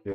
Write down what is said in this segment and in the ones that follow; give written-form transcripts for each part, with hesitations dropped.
Yeah.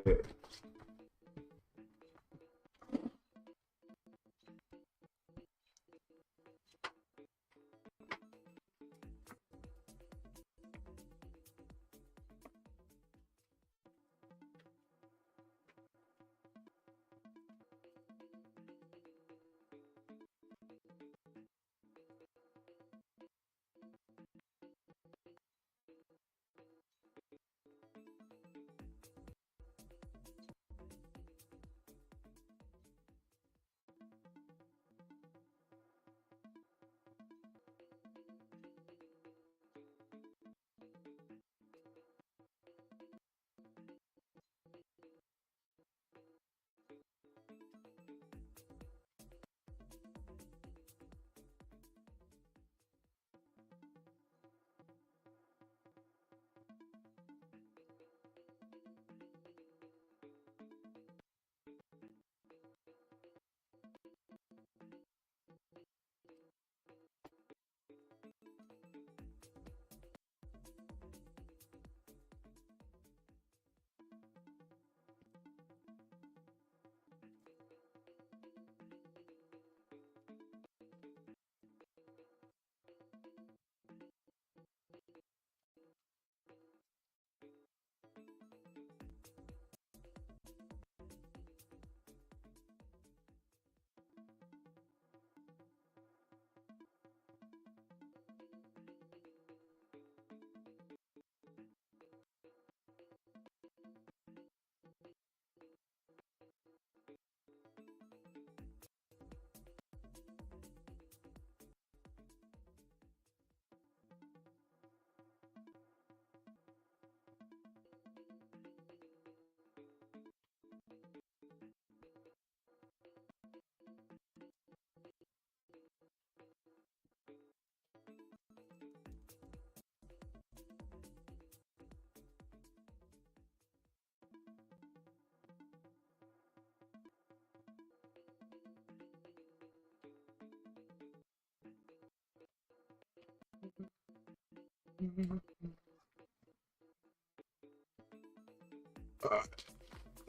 Uh,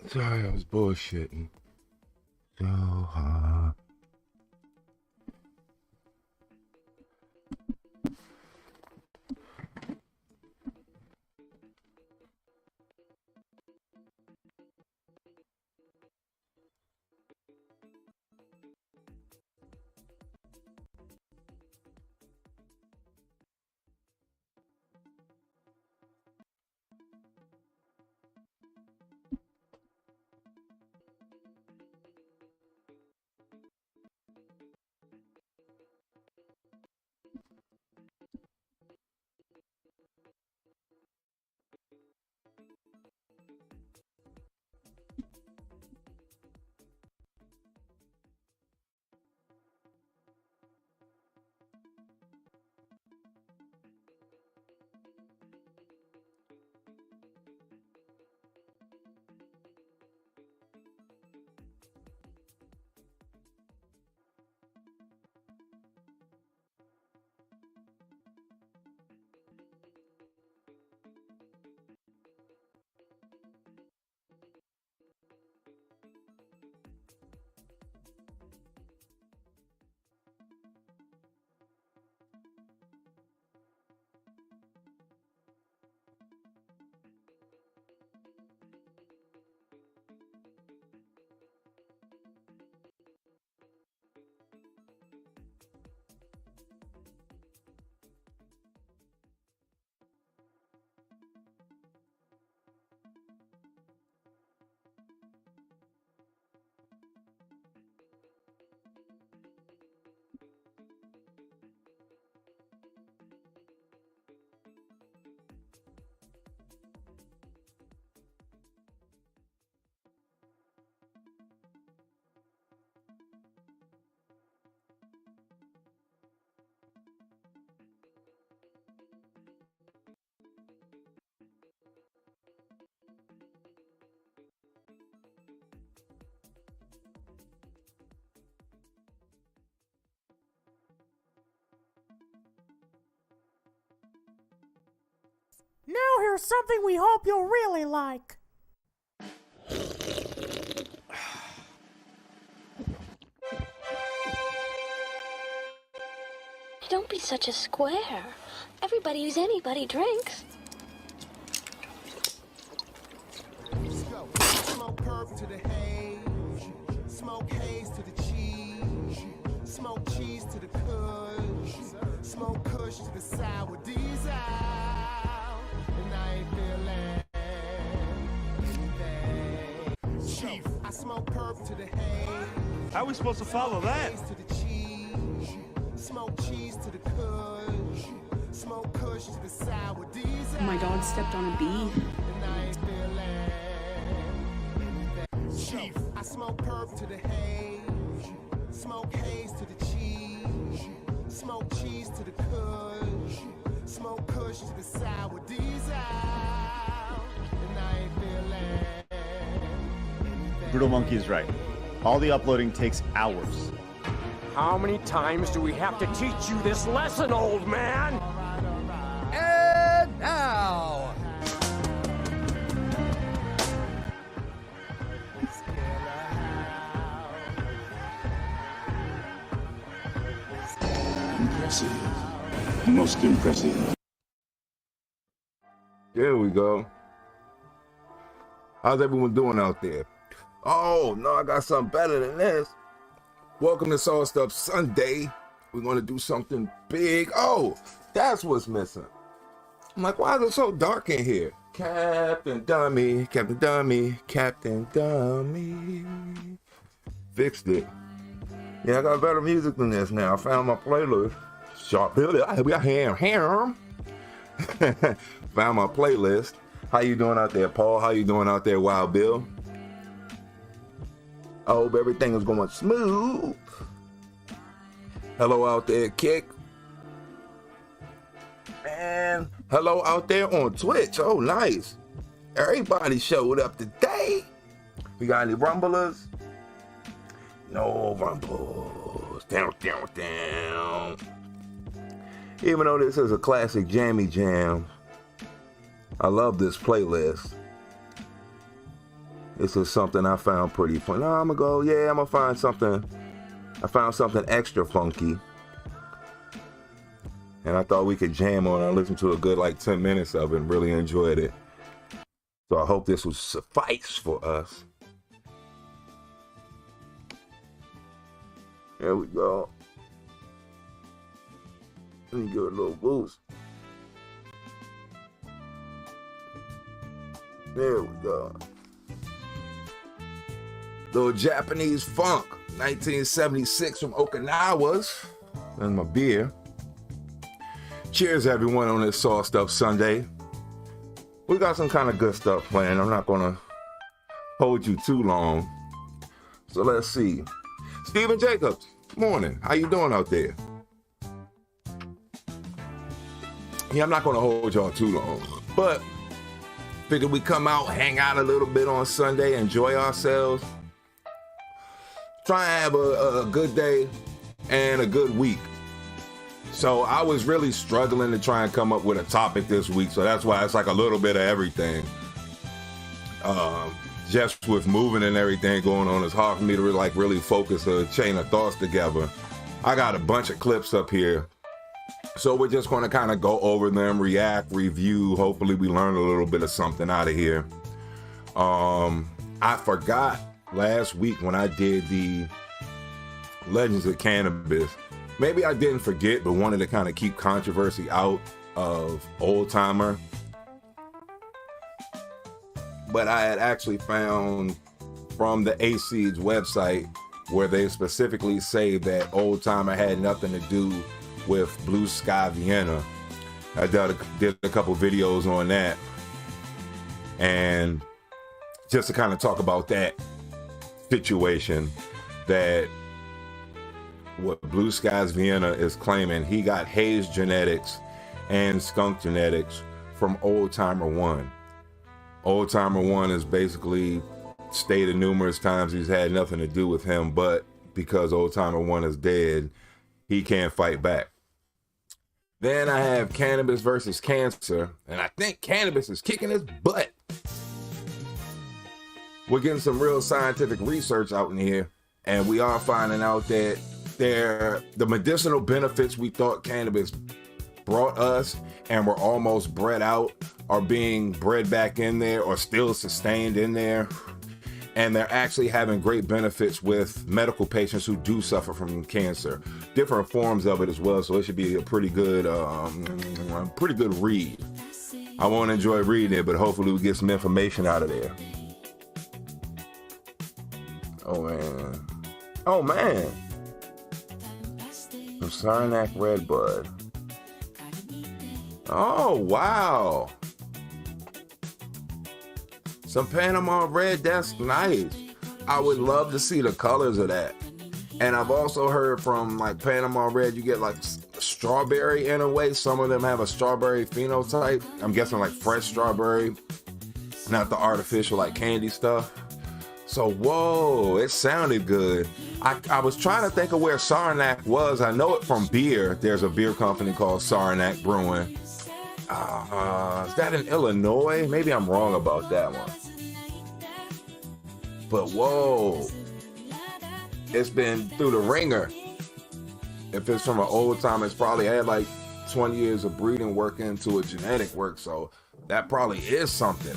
Sorry, I was bullshitting. So, Now here's something we hope you'll really like. Don't be such a square. Everybody who's anybody drinks. Smoke perp to the haze, smoke haze to the cheese, smoke cheese to the kush, smoke kush to the sour diesel, and I ain't feeling anything. Chief, I smoke perp to the haze. How are we supposed to follow that? To the cheese, smoke cheese to the kush, smoke kush to the sour diesel. My dog stepped on a bee. And I ain't feeling. Chief, I smoke perp to the haze, smoke haze to the cheese, smoke cheese to the kush, smoke kush to the sour diesel, and I ain't feeling. Brutal Monkey is right. All the uploading takes hours. How many times do we have to teach you this lesson, old man? And now, Impressive. Most impressive. There we go. How's everyone doing out there? Oh, no, I got something better than this. Welcome to Soul Stuff Sunday. We're going to do something big. Oh, that's what's missing. I'm like, why is it so dark in here? Captain Dummy, Captain Dummy, Captain Dummy. Fixed it. Yeah, I got better music than this now. I found my playlist. Sharp Billy, I got ham. Found my playlist. How you doing out there, Paul? How you doing out there, Wild Bill? I hope everything is going smooth. Hello out there, Kick. And hello out there on Twitch. Oh, nice. Everybody showed up today. We got any rumblers? No rumbles. Down. Even though this is a classic jammy jam, I love this playlist. This is something I found pretty fun. No, I'm gonna find something. I found something extra funky. And I thought we could jam on it. I listened to a good 10 minutes of it and really enjoyed it. So I hope this will suffice for us. There we go. Let me give it a little boost. There we go. Little Japanese funk, 1976 from Okinawa's. And my beer. Cheers, everyone, on this Soul Stuff Sunday. We got some kind of good stuff planned. I'm not going to hold you too long. So let's see. Stephen Jacobs, morning. How you doing out there? Yeah, I'm not going to hold y'all too long. But figured we come out, hang out a little bit on Sunday, enjoy ourselves. Try and have a good day and a good week. So I was really struggling to try and come up with a topic this week. So that's why it's like a little bit of everything. Just with moving and everything going on, it's hard for me to really focus a chain of thoughts together. I got a bunch of clips up here. So we're just going to kind of go over them, react, review. Hopefully we learn a little bit of something out of here. I forgot last week when I did the Legends of Cannabis. Maybe I didn't forget, but wanted to kind of keep controversy out of Old Timer. But I had actually found from the ACED's website where they specifically say that Old Timer had nothing to do with Blue Sky Vienna. I did a couple videos on that. And just to kind of talk about that situation, that what Blue Skies Vienna is claiming, he got haze genetics and skunk genetics from Old Timer 1. Old Timer 1 is basically stated numerous times he's had nothing to do with him, but because Old Timer 1 is dead, he can't fight back. Then I have Cannabis versus Cancer, and I think Cannabis is kicking his butt. We're getting some real scientific research out in here, and we are finding out that the medicinal benefits we thought cannabis brought us and were almost bred out are being bred back in there or still sustained in there. And they're actually having great benefits with medical patients who do suffer from cancer, different forms of it as well. So it should be a pretty good read. I won't enjoy reading it, but hopefully we get some information out of there. Oh man. Some Saranac Redbud. Oh wow. Some Panama Red, that's nice. I would love to see the colors of that. And I've also heard from like Panama Red, you get like strawberry in a way. Some of them have a strawberry phenotype. I'm guessing like fresh strawberry, not the artificial like candy stuff. So, whoa, it sounded good. I was trying to think of where Saranac was. I know it from beer. There's a beer company called Saranac Brewing. Is that in Illinois? Maybe I'm wrong about that one. But whoa, it's been through the ringer. If it's from an old time, it's probably had like 20 years of breeding work into a genetic work. So that probably is something.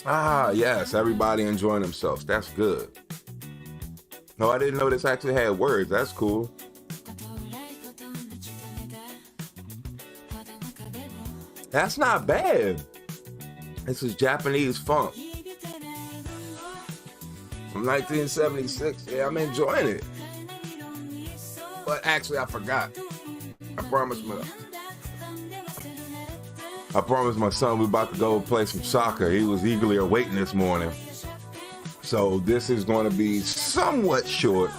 Yes, everybody enjoying themselves. That's good. No, I didn't know this actually had words. That's cool. That's not bad. This is Japanese funk from 1976. Yeah, I'm enjoying it. But actually, I forgot. I promised my son we're about to go play some soccer. He was eagerly awaiting this morning. So this is going to be somewhat short,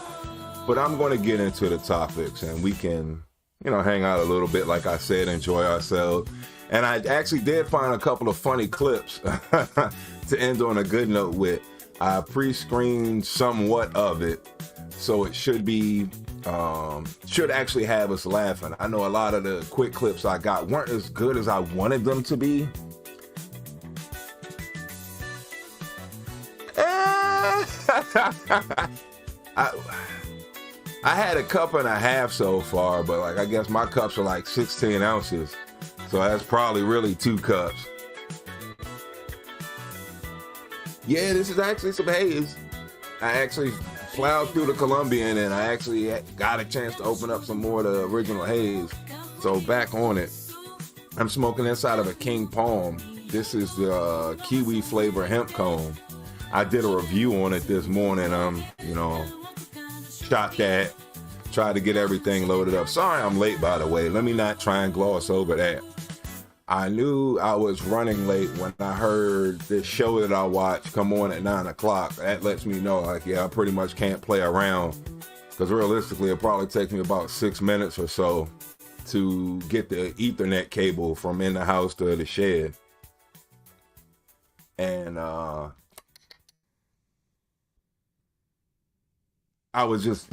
but I'm going to get into the topics and we can, hang out a little bit, like I said, enjoy ourselves. And I actually did find a couple of funny clips to end on a good note with. I pre-screened somewhat of it, so it should actually have us laughing. I know a lot of the quick clips I got weren't as good as I wanted them to be. I had a cup and a half so far, but I guess my cups are like 16 ounces. So that's probably really 2 cups. Yeah, this is actually some haze. I actually plowed through the Colombian and I actually got a chance to open up some more of the original haze. So back on it. I'm smoking inside of a King Palm. This is the kiwi flavor hemp cone. I did a review on it this morning. Shot that. Tried to get everything loaded up. Sorry I'm late, by the way. Let me not try and gloss over that. I knew I was running late when I heard this show that I watch come on at 9 o'clock. That lets me know, I pretty much can't play around. Because realistically, it probably takes me about 6 minutes or so to get the Ethernet cable from in the house to the shed. And I was just,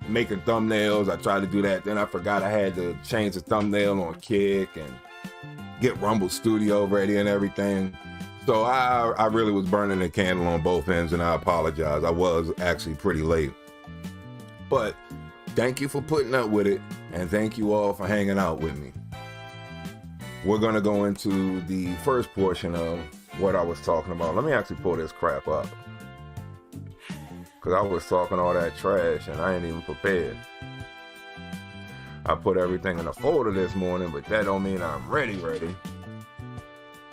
making thumbnails. I tried to do that. Then I forgot I had to change the thumbnail on Kick and get Rumble Studio ready and everything. So I really was burning the candle on both ends, and I apologize. I was actually pretty late. But thank you for putting up with it, and thank you all for hanging out with me. We're going to go into the first portion of what I was talking about. Let me actually pull this crap up, because I was talking all that trash, and I ain't even prepared. I put everything in a folder this morning, but that don't mean I'm ready.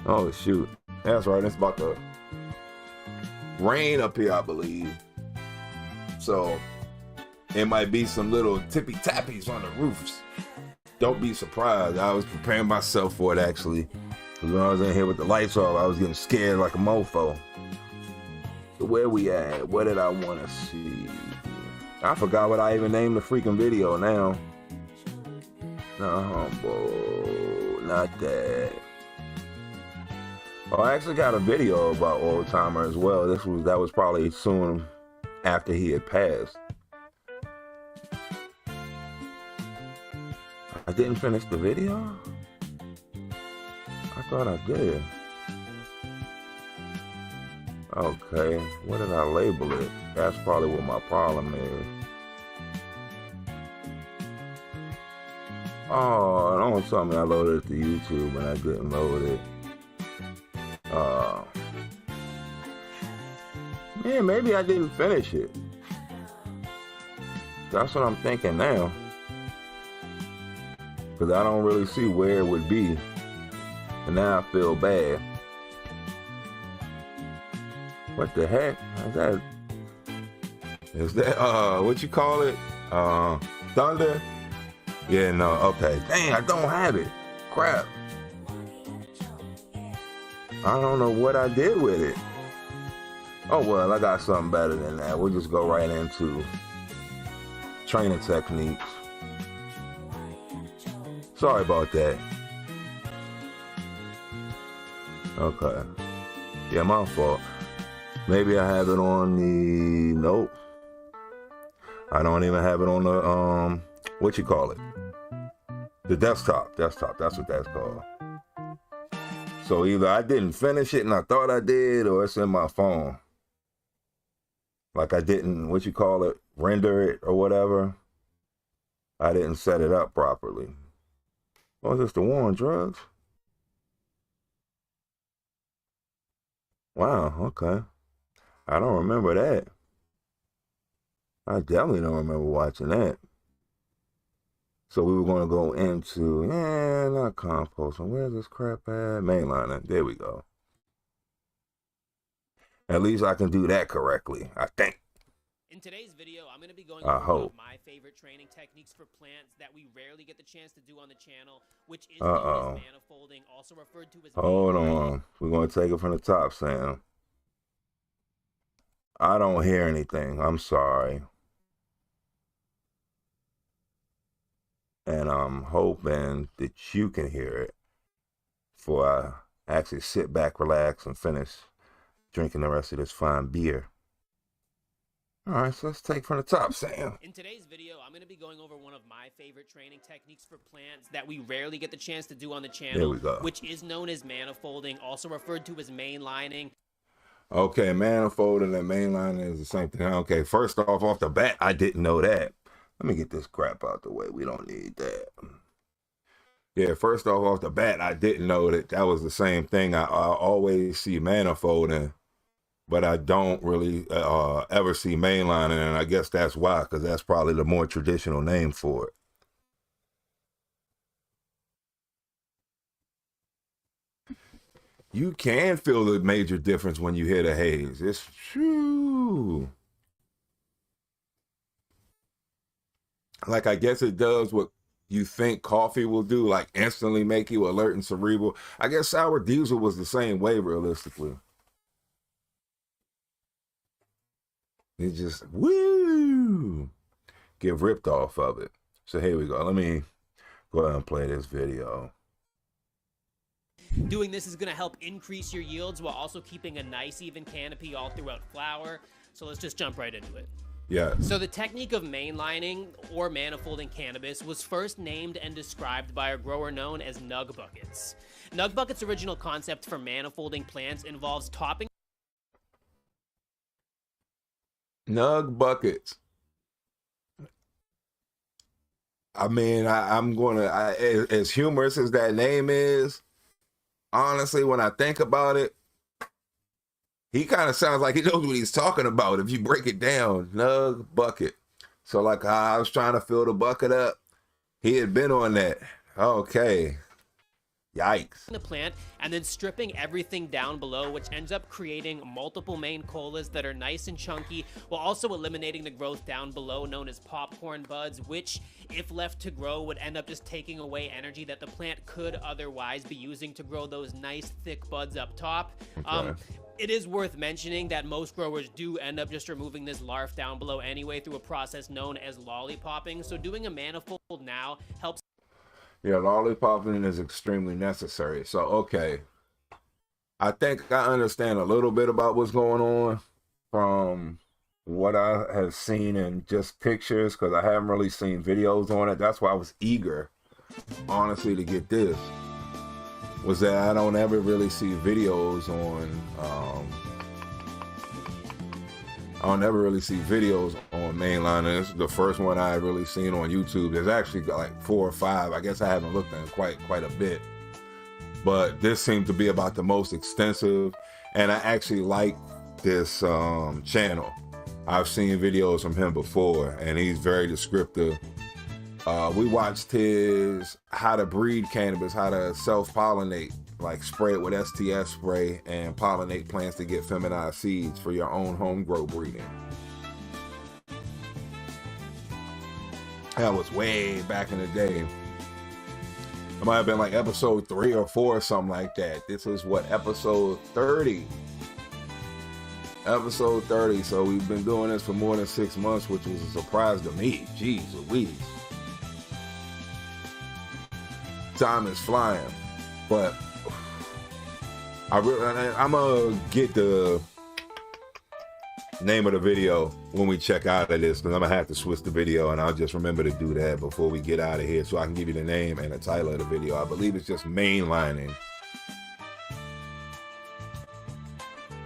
Oh, shoot. That's right. It's about to rain up here, I believe. So it might be some little tippy-tappies on the roofs. Don't be surprised. I was preparing myself for it, actually. Because when I was in here with the lights off, I was getting scared like a mofo. So where we at? What did I want to see? I forgot what I even named the freaking video now. No, not that. Oh, I actually got a video about Old Timer as well. That was probably soon after he had passed. I didn't finish the video? I thought I did. Okay, what did I label it? That's probably what my problem is. Oh, don't tell me I loaded it to YouTube and I didn't load it. Man, maybe I didn't finish it. That's what I'm thinking now. Because I don't really see where it would be. And now I feel bad. What the heck? Is that what you call it? Thunder? Yeah, no, okay. Dang, I don't have it. Crap. I don't know what I did with it. Oh well, I got something better than that. We'll just go right into training techniques. Sorry about that. Okay. Yeah, my fault. Maybe I have it on the... Nope. I don't even have it on the, what you call it? The desktop. Desktop, that's what that's called. So either I didn't finish it and I thought I did, or it's in my phone. Like I didn't, what you call it, render it or whatever. I didn't set it up properly. Oh, is this the war on drugs? Wow, okay. I don't remember that. I definitely don't remember watching that. So we were going to go into, not composting. Where's this crap at? Mainlining. There we go. At least I can do that correctly, I think. In today's video, I'm going to be going I over one hope. of my favorite training techniques for plants that we rarely get the chance to do on the channel, which is known as manifolding, also referred to as... Hold on. We're going to take it from the top, Sam. I don't hear anything. I'm sorry. And I'm hoping that you can hear it before I actually sit back, relax, and finish drinking the rest of this fine beer. All right, so let's take from the top, Sam. In today's video, I'm going to be going over one of my favorite training techniques for plants that we rarely get the chance to do on the channel, there we go. Which is known as manifolding, also referred to as mainlining. Okay, manifolding and mainlining is the same thing. Okay, first off the bat, I didn't know that. Let me get this crap out the way. We don't need that. Yeah, first off the bat, I didn't know that was the same thing. I always see manifolding, but I don't really ever see mainlining, and I guess that's why, because that's probably the more traditional name for it. You can feel the major difference when you hear the haze. It's true. Like, I guess it does what you think coffee will do, like instantly make you alert and cerebral. I guess sour diesel was the same way, realistically. It just, woo, get ripped off of it. So here we go. Let me go ahead and play this video. Doing this is going to help increase your yields while also keeping a nice even canopy all throughout flower. So let's just jump right into it. Yeah. So the technique of mainlining or manifolding cannabis was first named and described by a grower known as nug buckets. Nug buckets' original concept for manifolding plants involves topping Nug buckets. I mean, I'm gonna, as humorous as that name is, honestly, when I think about it, he kind of sounds like he knows what he's talking about if you break it down. Nug bucket. So like I was trying to fill the bucket up, he had been on that. Okay. Yikes. The plant and then stripping everything down below, which ends up creating multiple main colas that are nice and chunky, while also eliminating the growth down below known as popcorn buds, which if left to grow would end up just taking away energy that the plant could otherwise be using to grow those nice thick buds up top. Okay. It is worth mentioning that most growers do end up just removing this larf down below anyway through a process known as lollipopping, so doing a manifold now helps. Yeah, lollipopping is extremely necessary. So, okay. I think I understand a little bit about what's going on from what I have seen in just pictures, because I haven't really seen videos on it. That's why I was eager honestly, to get this was that I don't ever really see videos on I don't ever really see videos on Mainlining. This is the first one I really seen on YouTube. There's actually like 4 or 5. I guess I haven't looked at quite a bit. But this seemed to be about the most extensive, and I actually like this channel. I've seen videos from him before, and he's very descriptive. We watched his how to breed cannabis, how to self-pollinate, like spray it with STS spray and pollinate plants to get feminized seeds for your own home grow breeding. That was way back in the day. It might have been like episode 3 or 4 or something like that. This is what, episode 30. Episode 30. So we've been doing this for more than 6 months, which was a surprise to me. Jeez Louise. Time is flying. But I'm gonna get the name of the video when we check out of this, because I'm gonna have to switch the video, and I'll just remember to do that before we get out of here, so I can give you the name and the title of the video. I believe it's just Mainlining.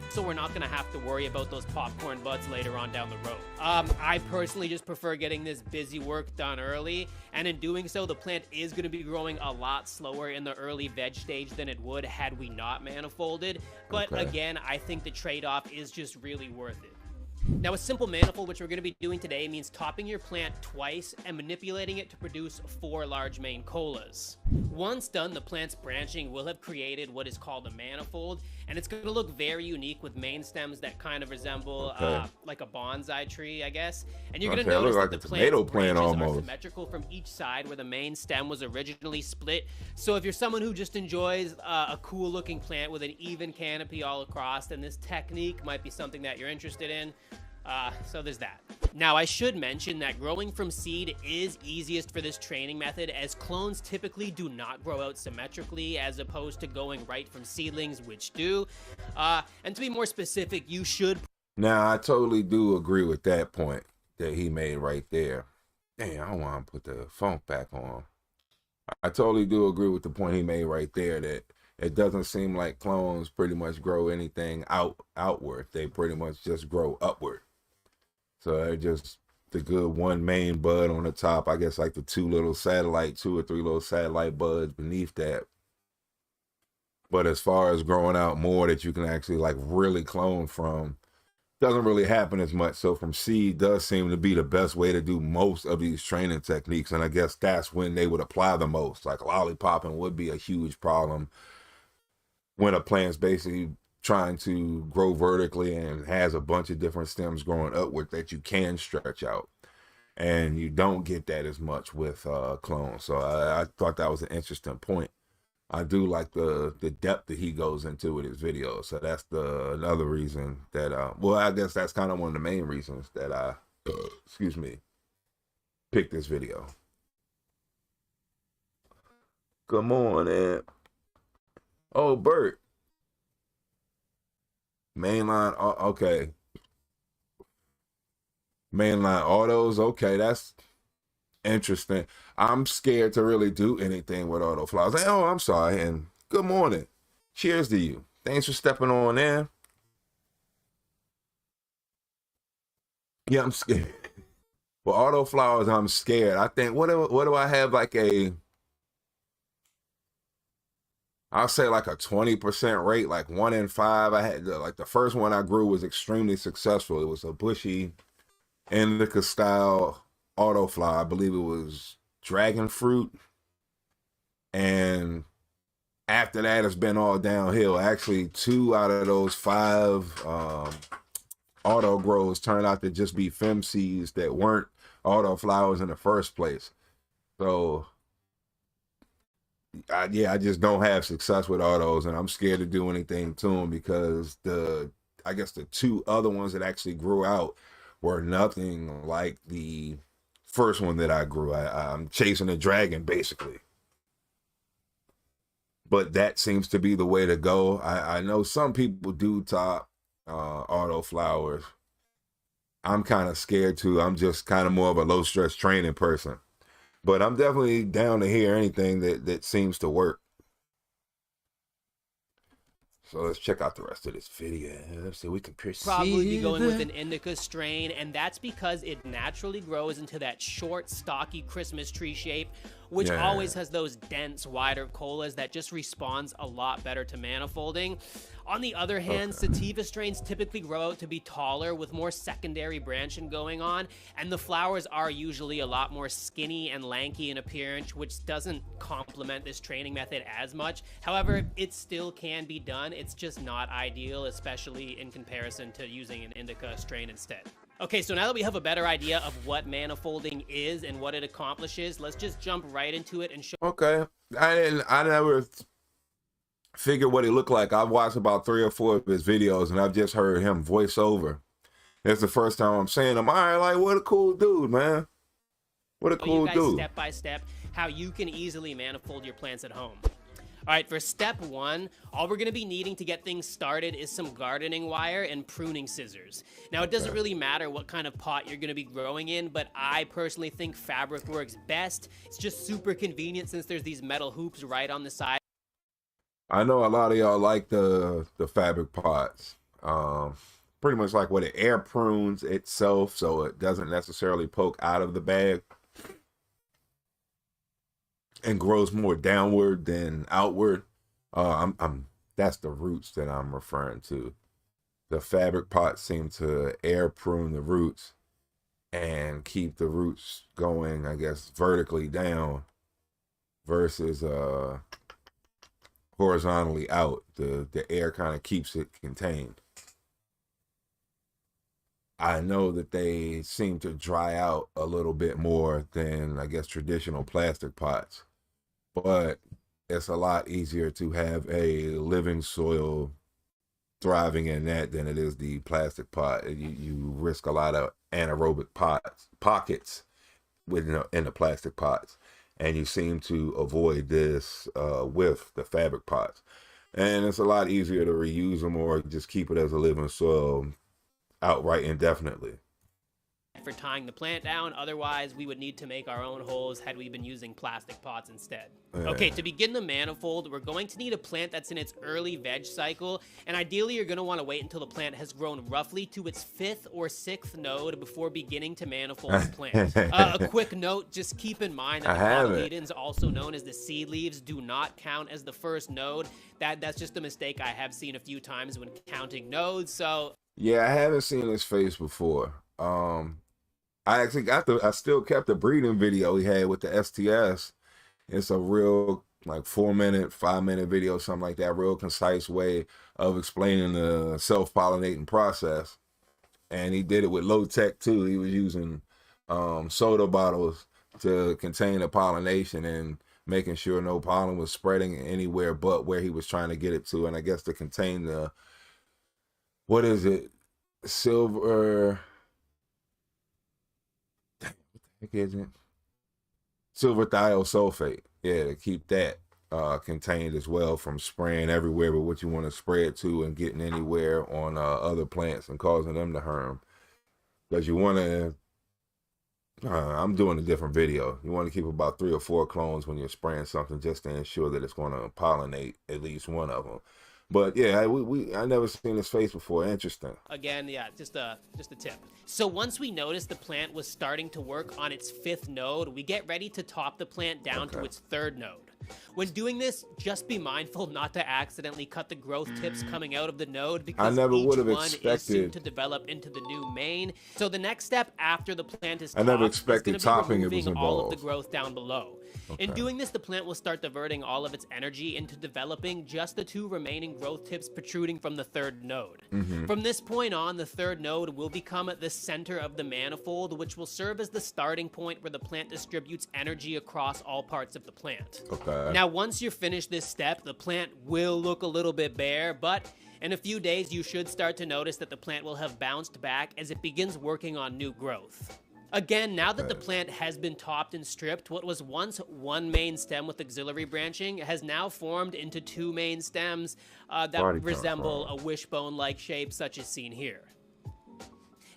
So we're not gonna have to worry about those popcorn buds later on down the road. I personally just prefer getting this busy work done early, and in doing so, the plant is gonna be growing a lot slower in the early veg stage than it would had we not manifolded. But again, I think the trade-off is just really worth it. Now, a simple manifold, which we're going to be doing today, means topping your plant twice and manipulating it to produce 4 large main colas. Once done, the plant's branching will have created what is called a manifold, and it's going to look very unique with main stems that kind of resemble like a bonsai tree, I guess. And you're going to notice that the plant's branches are symmetrical from each side where the main stem was originally split. So if you're someone who just enjoys a cool looking plant with an even canopy all across, then this technique might be something that you're interested in. So there's that. Now, I should mention that growing from seed is easiest for this training method, as clones typically do not grow out symmetrically as opposed to going right from seedlings, which do. And to be more specific, you should... Now, I totally do agree with that point that he made right there. Dang, I don't want to put the funk back on. I totally do agree with the point he made right there, that it doesn't seem like clones pretty much grow anything outward. They pretty much just grow upward. So they're just the good one main bud on the top. I guess like the 2 or 3 little satellite buds beneath that. But as far as growing out more that you can actually like really clone from, doesn't really happen as much. So from seed does seem to be the best way to do most of these training techniques. And I guess that's when they would apply the most. Like lollipopping would be a huge problem when a plant's basically trying to grow vertically and has a bunch of different stems growing upward that you can stretch out, and you don't get that as much with clones. So I thought that was an interesting point. I do like the depth that he goes into with his videos. So that's another reason that well, I guess that's kind of one of the main reasons that I excuse me, picked this video. Come on, Ed. Oh, Bert. Mainline, okay. Mainline autos, okay, that's interesting. I'm scared to really do anything with auto flowers. Like, oh, I'm sorry, and good morning. Cheers to you. Thanks for stepping on in. Yeah, I'm scared. Well, auto flowers, I'm scared. I think, what do I have, like I'll say like a 20% rate, like 1 in 5. I had like the first one I grew was extremely successful. It was a bushy indica style autoflower. I believe it was dragon fruit. And after that, it's been all downhill. Actually, 2 out of those 5 auto grows turned out to just be fem seeds that weren't auto flowers in the first place. So I just don't have success with autos, and I'm scared to do anything to them because I guess the 2 other ones that actually grew out were nothing like the first one that I grew. I'm chasing a dragon, basically. But that seems to be the way to go. I know some people do top auto flowers. I'm kind of scared too. I'm just kind of more of a low stress training person. But I'm definitely down to hear anything that seems to work. So let's check out the rest of this video. Let's see, we can perceive. Probably be going with an indica strain, and that's because it naturally grows into that short, stocky Christmas tree shape, which always has those dense, wider colas that just responds a lot better to manifolding. On the other hand, sativa strains typically grow out to be taller with more secondary branching going on, and the flowers are usually a lot more skinny and lanky in appearance, which doesn't complement this training method as much. However, it still can be done. It's just not ideal, especially in comparison to using an indica strain instead. Okay, so now that we have a better idea of what manifolding is and what it accomplishes, let's just jump right into it and show. Okay, I never figured what it looked like. I've watched about 3 or 4 of his videos, and I've just heard him voice over. It's the first time I'm saying him. All right, like, what a cool dude, man. What a cool dude. Step by step, how you can easily manifold your plants at home. All right, for step 1, all we're going to be needing to get things started is some gardening wire and pruning scissors. Now, it doesn't really matter what kind of pot you're going to be growing in, but I personally think fabric works best. It's just super convenient since there's these metal hoops right on the side. I know a lot of y'all like the fabric pots. Pretty much like what it air prunes itself, so it doesn't necessarily poke out of the bag and grows more downward than outward. That's the roots that I'm referring to. The fabric pots seem to air prune the roots and keep the roots going, I guess, vertically down versus horizontally out. The air kind of keeps it contained. I know that they seem to dry out a little bit more than, I guess, traditional plastic pots, but it's a lot easier to have a living soil thriving in that than it is the plastic pot. You risk a lot of anaerobic pockets in the plastic pots, and you seem to avoid this with the fabric pots. And it's a lot easier to reuse them or just keep it as a living soil outright indefinitely. For tying the plant down, otherwise we would need to make our own holes had we been using plastic pots instead. Okay, to begin the manifold, we're going to need a plant that's in its early veg cycle, and ideally you're going to want to wait until the plant has grown roughly to its 5th or 6th node before beginning to manifold the plant. A quick note, just keep in mind that the cotyledons, also known as the seed leaves, do not count as the first node. That's just a mistake I have seen a few times when counting nodes, so... Yeah, I haven't seen his face before. I actually I still kept the breeding video he had with the STS. It's a real, like, 4-minute, 5-minute video, something like that, real concise way of explaining the self-pollinating process. And he did it with low tech too. He was using soda bottles to contain the pollination and making sure no pollen was spreading anywhere but where he was trying to get it to. And I guess to contain the, what is it? Silver... Isn't silver thiosulfate, to keep that contained as well from spraying everywhere but what you want to spray it to and getting anywhere on other plants and causing them to harm. Because you want to I'm doing a different video. You want to keep about 3 or 4 clones when you're spraying something just to ensure that it's going to pollinate at least one of them. But yeah, I never seen his face before. Interesting. Again, yeah, just a tip. So once we noticed the plant was starting to work on its 5th node, we get ready to top the plant down to its 3rd node. When doing this, just be mindful not to accidentally cut the growth tips coming out of the node because each one is soon to develop into the new main. So the next step after the plant is topped, I never expected topping it was involved. All of the growth down below. In doing this, the plant will start diverting all of its energy into developing just the 2 remaining growth tips protruding from the 3rd node. From this point on, the 3rd node will become the center of the manifold, which will serve as the starting point where the plant distributes energy across all parts of the plant. Now, once you're finished this step, the plant will look a little bit bare, but in a few days, you should start to notice that the plant will have bounced back as it begins working on new growth. Again, now that the plant has been topped and stripped, what was once one main stem with auxiliary branching has now formed into 2 main stems that resemble a wishbone-like shape such as seen here.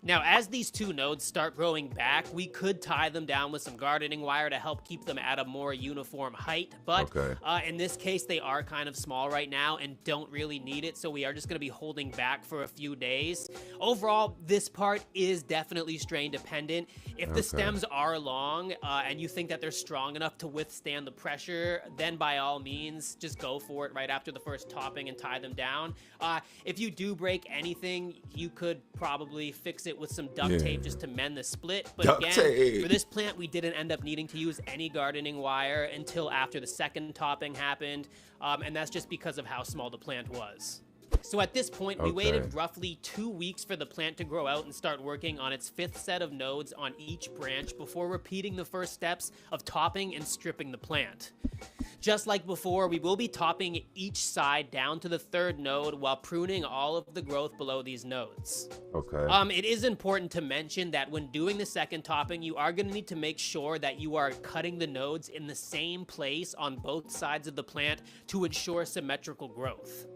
Now, as these two nodes start growing back, we could tie them down with some gardening wire to help keep them at a more uniform height, but in this case, they are kind of small right now and don't really need it, so we are just going to be holding back for a few days. Overall, this part is definitely strain dependent. If the stems are long and you think that they're strong enough to withstand the pressure, then by all means, just go for it right after the first topping and tie them down. If you do break anything, you could probably fix it with some duct tape just to mend the split. But Duct again, tape. for this plant, we didn't end up needing to use any gardening wire until after the second topping happened, and that's just because of how small the plant was. So at this point, we waited roughly 2 weeks for the plant to grow out and start working on its 5th set of nodes on each branch before repeating the first steps of topping and stripping the plant. Just like before, we will be topping each side down to the 3rd node while pruning all of the growth below these nodes. It is important to mention that when doing the second topping, you are going to need to make sure that you are cutting the nodes in the same place on both sides of the plant to ensure symmetrical growth.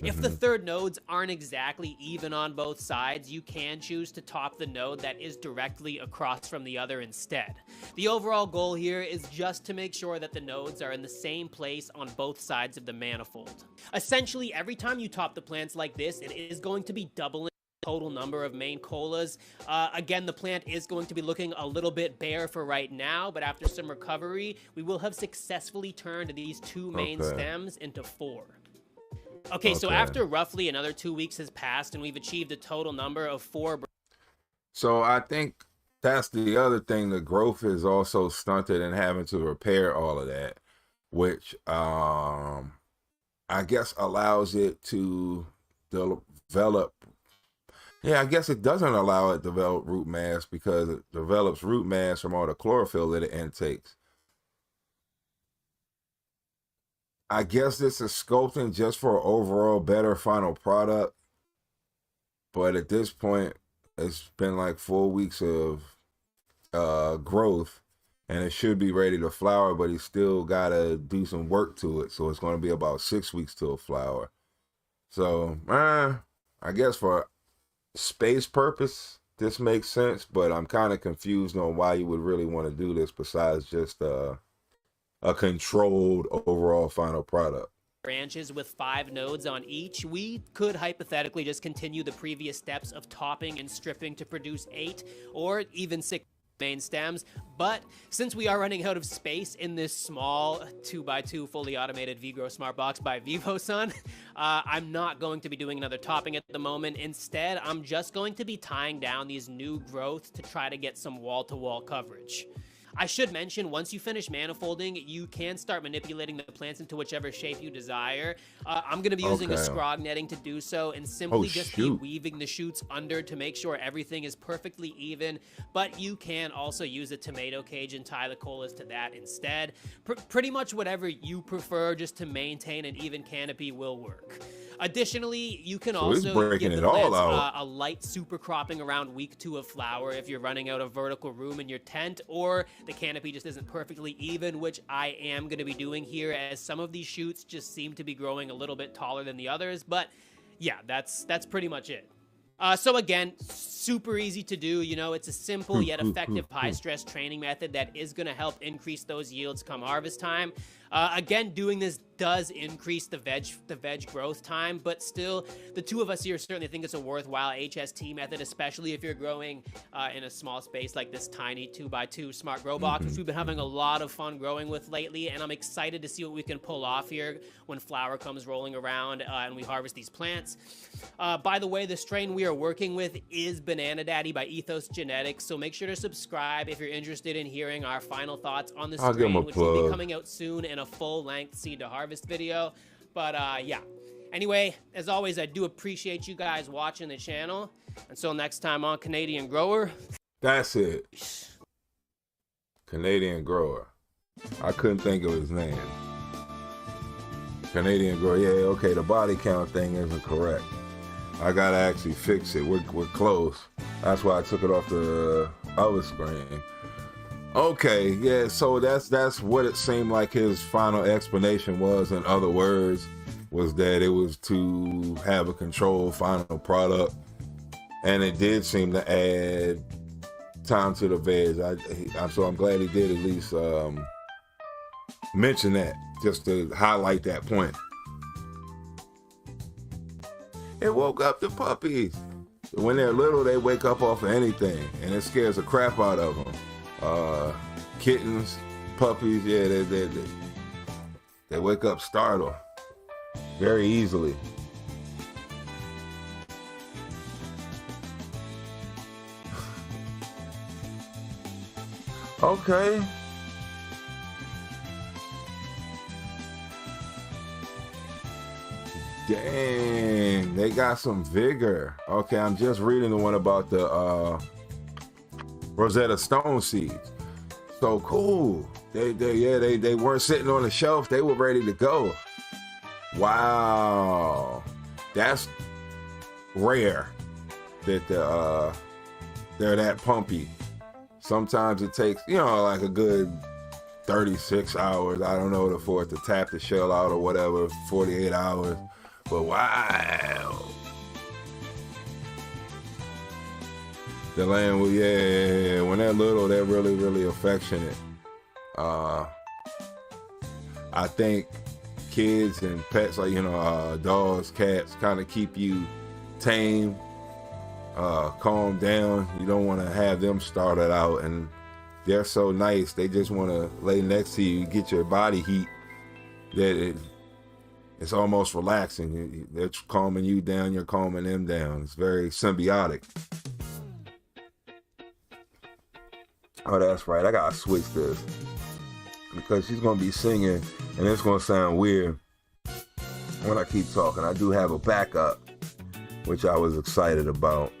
If the 3rd nodes aren't exactly even on both sides, you can choose to top the node that is directly across from the other instead. The overall goal here is just to make sure that the nodes are in the same place on both sides of the manifold. Essentially, every time you top the plants like this, it is going to be doubling the total number of main colas. Again, the plant is going to be looking a little bit bare for right now, but after some recovery, we will have successfully turned these 2 main stems into 4. Okay, so after roughly another 2 weeks has passed and we've achieved a total number of 4. So I think that's the other thing. The growth is also stunted and having to repair all of that, which I guess allows it to develop. Yeah, I guess it doesn't allow it to develop root mass because it develops root mass from all the chlorophyll that it intakes. I guess this is sculpting just for an overall better final product. But at this point, it's been like 4 weeks of growth, and it should be ready to flower, but he's still got to do some work to it. So it's going to be about 6 weeks till flower. So, I guess for space purpose, this makes sense, but I'm kind of confused on why you would really want to do this besides just a controlled overall final product. Branches with 5 nodes on each, we could hypothetically just continue the previous steps of topping and stripping to produce 8 or even 6 main stems, but since we are running out of space in this small 2x2 fully automated VGrow Smart Box by VivoSun, I'm not going to be doing another topping at the moment. Instead, I'm just going to be tying down these new growth to try to get some wall-to-wall coverage. I should mention, once you finish manifolding, you can start manipulating the plants into whichever shape you desire. I'm going to be using a scrog netting to do so and simply be weaving the shoots under to make sure everything is perfectly even, but you can also use a tomato cage and tie the colas to that instead. Pretty much whatever you prefer just to maintain an even canopy will work. Additionally, you can also give the plants a light super cropping around week 2 of flower if you're running out of vertical room in your tent, or the canopy just isn't perfectly even, which I am going to be doing here, as some of these shoots just seem to be growing a little bit taller than the others. But yeah, that's pretty much it. So again, super easy to do. You know, it's a simple yet effective high-stress training method that is going to help increase those yields come harvest time. Again, doing this does increase the veg growth time, but still, the two of us here certainly think it's a worthwhile HST method, especially if you're growing in a small space like this tiny 2x2 smart grow box, which we've been having a lot of fun growing with lately, and I'm excited to see what we can pull off here when flower comes rolling around and we harvest these plants. By the way, the strain we are working with is Banana Daddy by Ethos Genetics, so make sure to subscribe if you're interested in hearing our final thoughts on the strain, which will be coming out soon in a full-length seed to harvest video. But yeah, anyway, as always, I do appreciate you guys watching the channel. Until next time on Canadian Grower, that's it. Canadian Grower, I couldn't think of his name. Canadian Grower, yeah, okay, the body count thing isn't correct. I gotta actually fix it. We're close. That's why I took it off the other screen. Okay, yeah, so that's what it seemed like his final explanation was. In other words, was that it was to have a controlled final product. and it did seem to add time to the veg. So I'm glad he did at least mention that, just to highlight that point. It woke up the puppies. When they're little, they wake up off of anything, and it scares the crap out of them. Kittens, puppies, yeah, they wake up startled very easily. Okay. Dang, they got some vigor. Okay, I'm just reading the one about the Rosetta Stone seeds. So cool. They weren't sitting on the shelf. They were ready to go. Wow, that's rare that they're that pumpy. Sometimes it takes, like a good 36 hours, I don't know, for it to tap the shell out or whatever, 48 hours. But wow. The lamb, yeah, when they're little, they're really, really affectionate. I think kids and pets, like, dogs, cats, kind of keep you tame, calm down. You don't want to have them started out, and they're so nice. They just want to lay next to you, get your body heat, that it's almost relaxing. They're calming you down, you're calming them down. It's very symbiotic. Oh, that's right. I gotta switch this because she's gonna be singing, and it's gonna sound weird when I keep talking. I do have a backup, which I was excited about.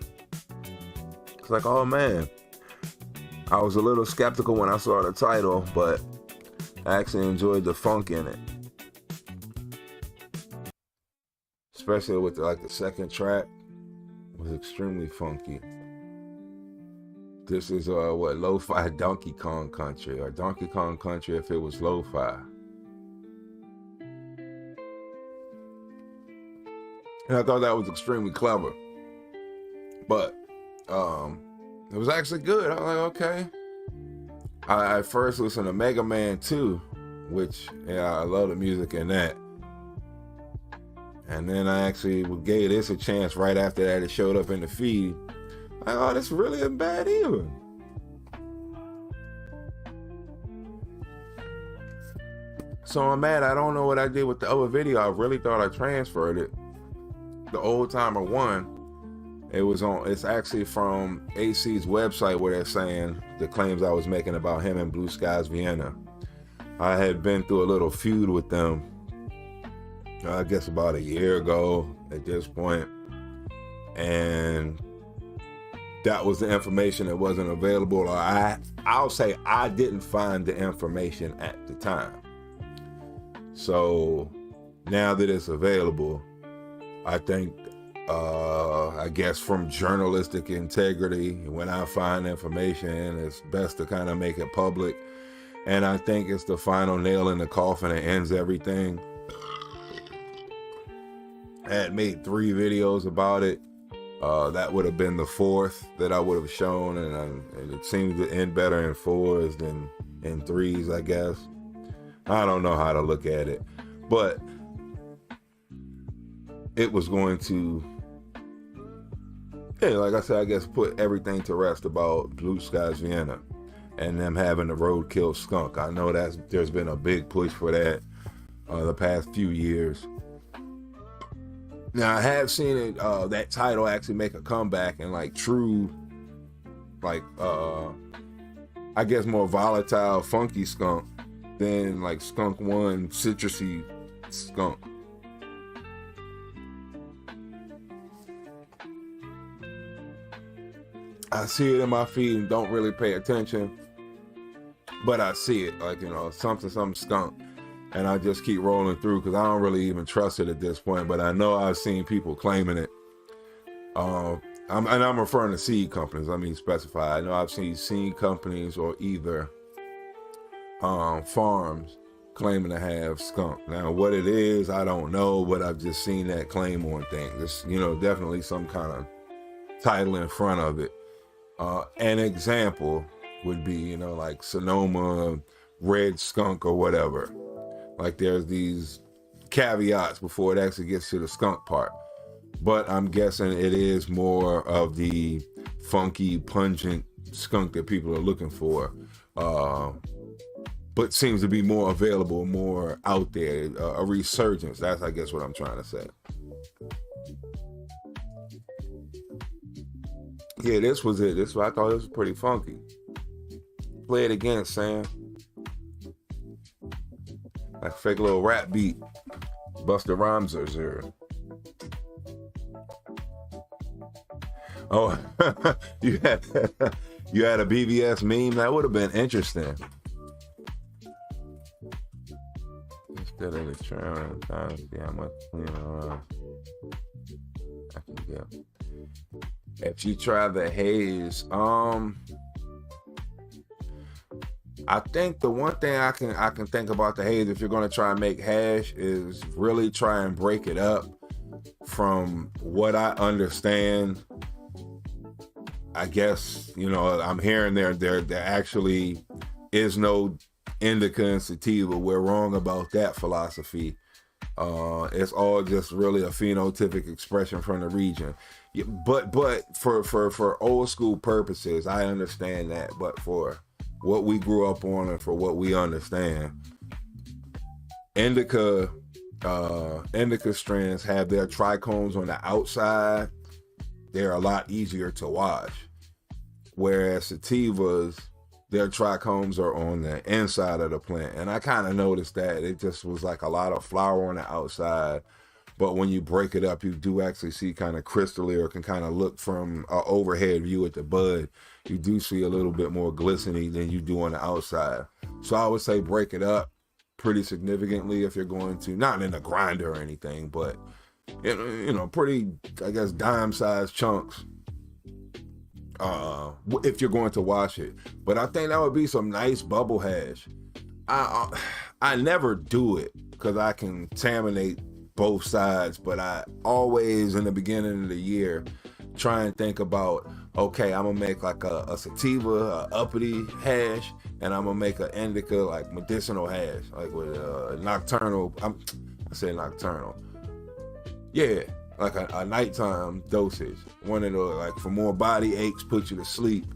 It's like, oh man, I was a little skeptical when I saw the title, but I actually enjoyed the funk in it, especially with the second track. It was extremely funky. This is lo-fi Donkey Kong Country, or Donkey Kong Country if it was lo-fi. And I thought that was extremely clever. But it was actually good. I was like, okay. I first listened to Mega Man 2, which, I love the music in that. And then I actually gave this a chance right after that. It showed up in the feed. Like, oh, this really isn't bad either. So I'm mad. I don't know what I did with the other video. I really thought I transferred it. The Old Timer 1. It's actually from AC's website where they're saying the claims I was making about him and Blue Skies Vienna. I had been through a little feud with them, I guess about a year ago at this point. And that was the information that wasn't available, or I'll say I didn't find the information at the time. So now that it's available, I think, I guess from journalistic integrity, when I find information, it's best to kind of make it public. And I think it's the final nail in the coffin that ends everything. I had made 3 videos about it. That would have been the 4th that I would have shown, and it seems to end better in 4s than in 3s, I guess. I don't know how to look at it, but it was going to, like I said, I guess put everything to rest about Blue Skies Vienna and them having the roadkill skunk. I know there's been a big push for that the past few years. Now I have seen it, that title actually make a comeback, and true, I guess more volatile, funky skunk than Skunk 1 citrusy skunk. I see it in my feed and don't really pay attention, but I see it, something skunk. And I just keep rolling through because I don't really even trust it at this point. But I know I've seen people claiming it. I'm referring to seed companies. Let me specify. I know I've seen seed companies or either farms claiming to have skunk. Now, what it is, I don't know, but I've just seen that claim on things. It's, definitely some kind of title in front of it. An example would be, you know, like Sonoma Red Skunk or whatever. Like there's these caveats before it actually gets to the skunk part. But I'm guessing it is more of the funky, pungent skunk that people are looking for. But seems to be more available, more out there, a resurgence. That's, I guess, what I'm trying to say. Yeah, this was it. This I thought it was pretty funky. Play it again, Sam. Like fake little rap beat. Busta Rhymes or zero. Oh, you had a BBS meme? That would have been interesting. Instead of the trying to see how much, you know, I can get. If you try the haze, I think the one thing I can think about the haze, if you're gonna try and make hash, is really try and break it up. From what I understand, I guess, you know, I'm hearing there actually is no indica and sativa. We're wrong about that philosophy. It's all just really a phenotypic expression from the region. Yeah, but for old school purposes, I understand that. But for what we grew up on and for what we understand, indica strands have their trichomes on the outside. They're a lot easier to wash. Whereas sativas, their trichomes are on the inside of the plant. And I kind of noticed that. It just was like a lot of flower on the outside. But when you break it up, you do actually see kind of crystally, or can kind of look from an overhead view at the bud. You do see a little bit more glistening than you do on the outside. So I would say break it up pretty significantly if you're going to, not in a grinder or anything, but, you know, pretty, I guess, dime-sized chunks. If you're going to wash it. But I think that would be some nice bubble hash. I never do it because I can contaminate both sides, but I always in the beginning of the year try and think about, okay, I'm gonna make like a sativa, a uppity hash, and I'm gonna make an indica, like medicinal hash, like with nocturnal. I said nocturnal. Yeah, like a nighttime dosage. One of those, like for more body aches, put you to sleep,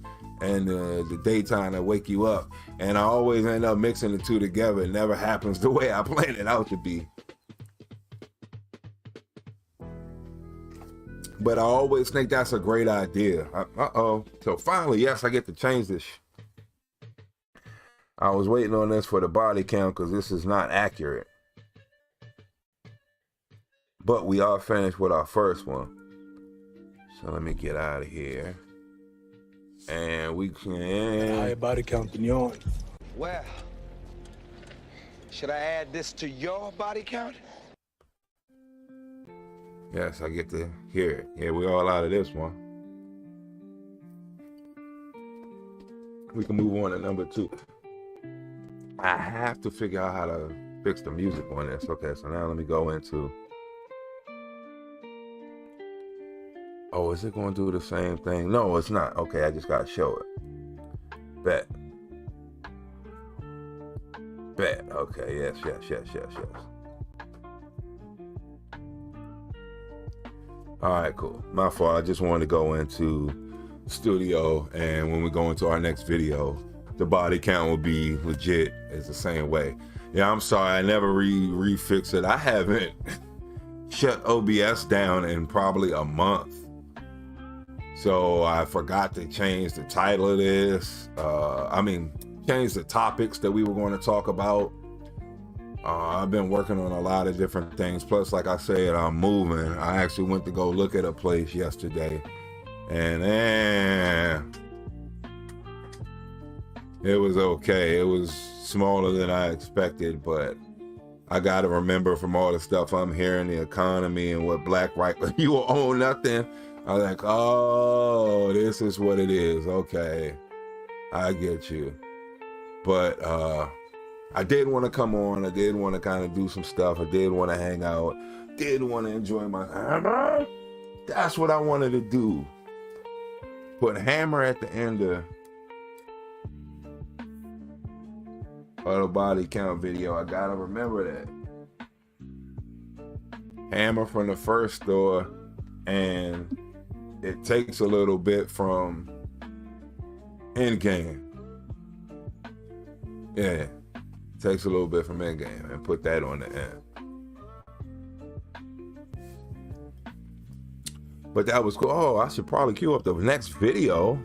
and the daytime to wake you up. And I always end up mixing the two together. It never happens the way I planned it out to be. But I always think that's a great idea. So finally, yes, I get to change this. I was waiting on this for the body count because this is not accurate. But we are finished with our first one. So let me get out of here. And we can... Higher body count than yours. Well, should I add this to your body count? Yes, I get to hear it. Yeah, we're all out of this one. We can move on to number 2. I have to figure out how to fix the music on this. Okay, so now let me go into... Oh, is it going to do the same thing? No, it's not. Okay, I just got to show it. Bet. Okay, yes. All right, cool. My fault. I just wanted to go into studio, and when we go into our next video, the body count will be legit. It's the same way. Yeah, I'm sorry. I never refix it. I haven't shut OBS down in probably a month. So I forgot to change the title of this. Change the topics that we were going to talk about. I've been working on a lot of different things. Plus, like I said, I'm moving. I actually went to go look at a place yesterday. And it was okay. It was smaller than I expected, but I got to remember from all the stuff I'm hearing, the economy and what black right, you will own nothing. I was like, oh, this is what it is. Okay, I get you. But I did want to come on. I did want to kind of do some stuff. I did want to hang out. Did want to enjoy my time. That's what I wanted to do. put hammer at the end of the body count video. I gotta remember that. Hammer from the first store, and it takes a little bit from Endgame. Yeah, takes a little bit from Endgame and put that on the end. But that was cool. Oh, I should probably queue up the next video.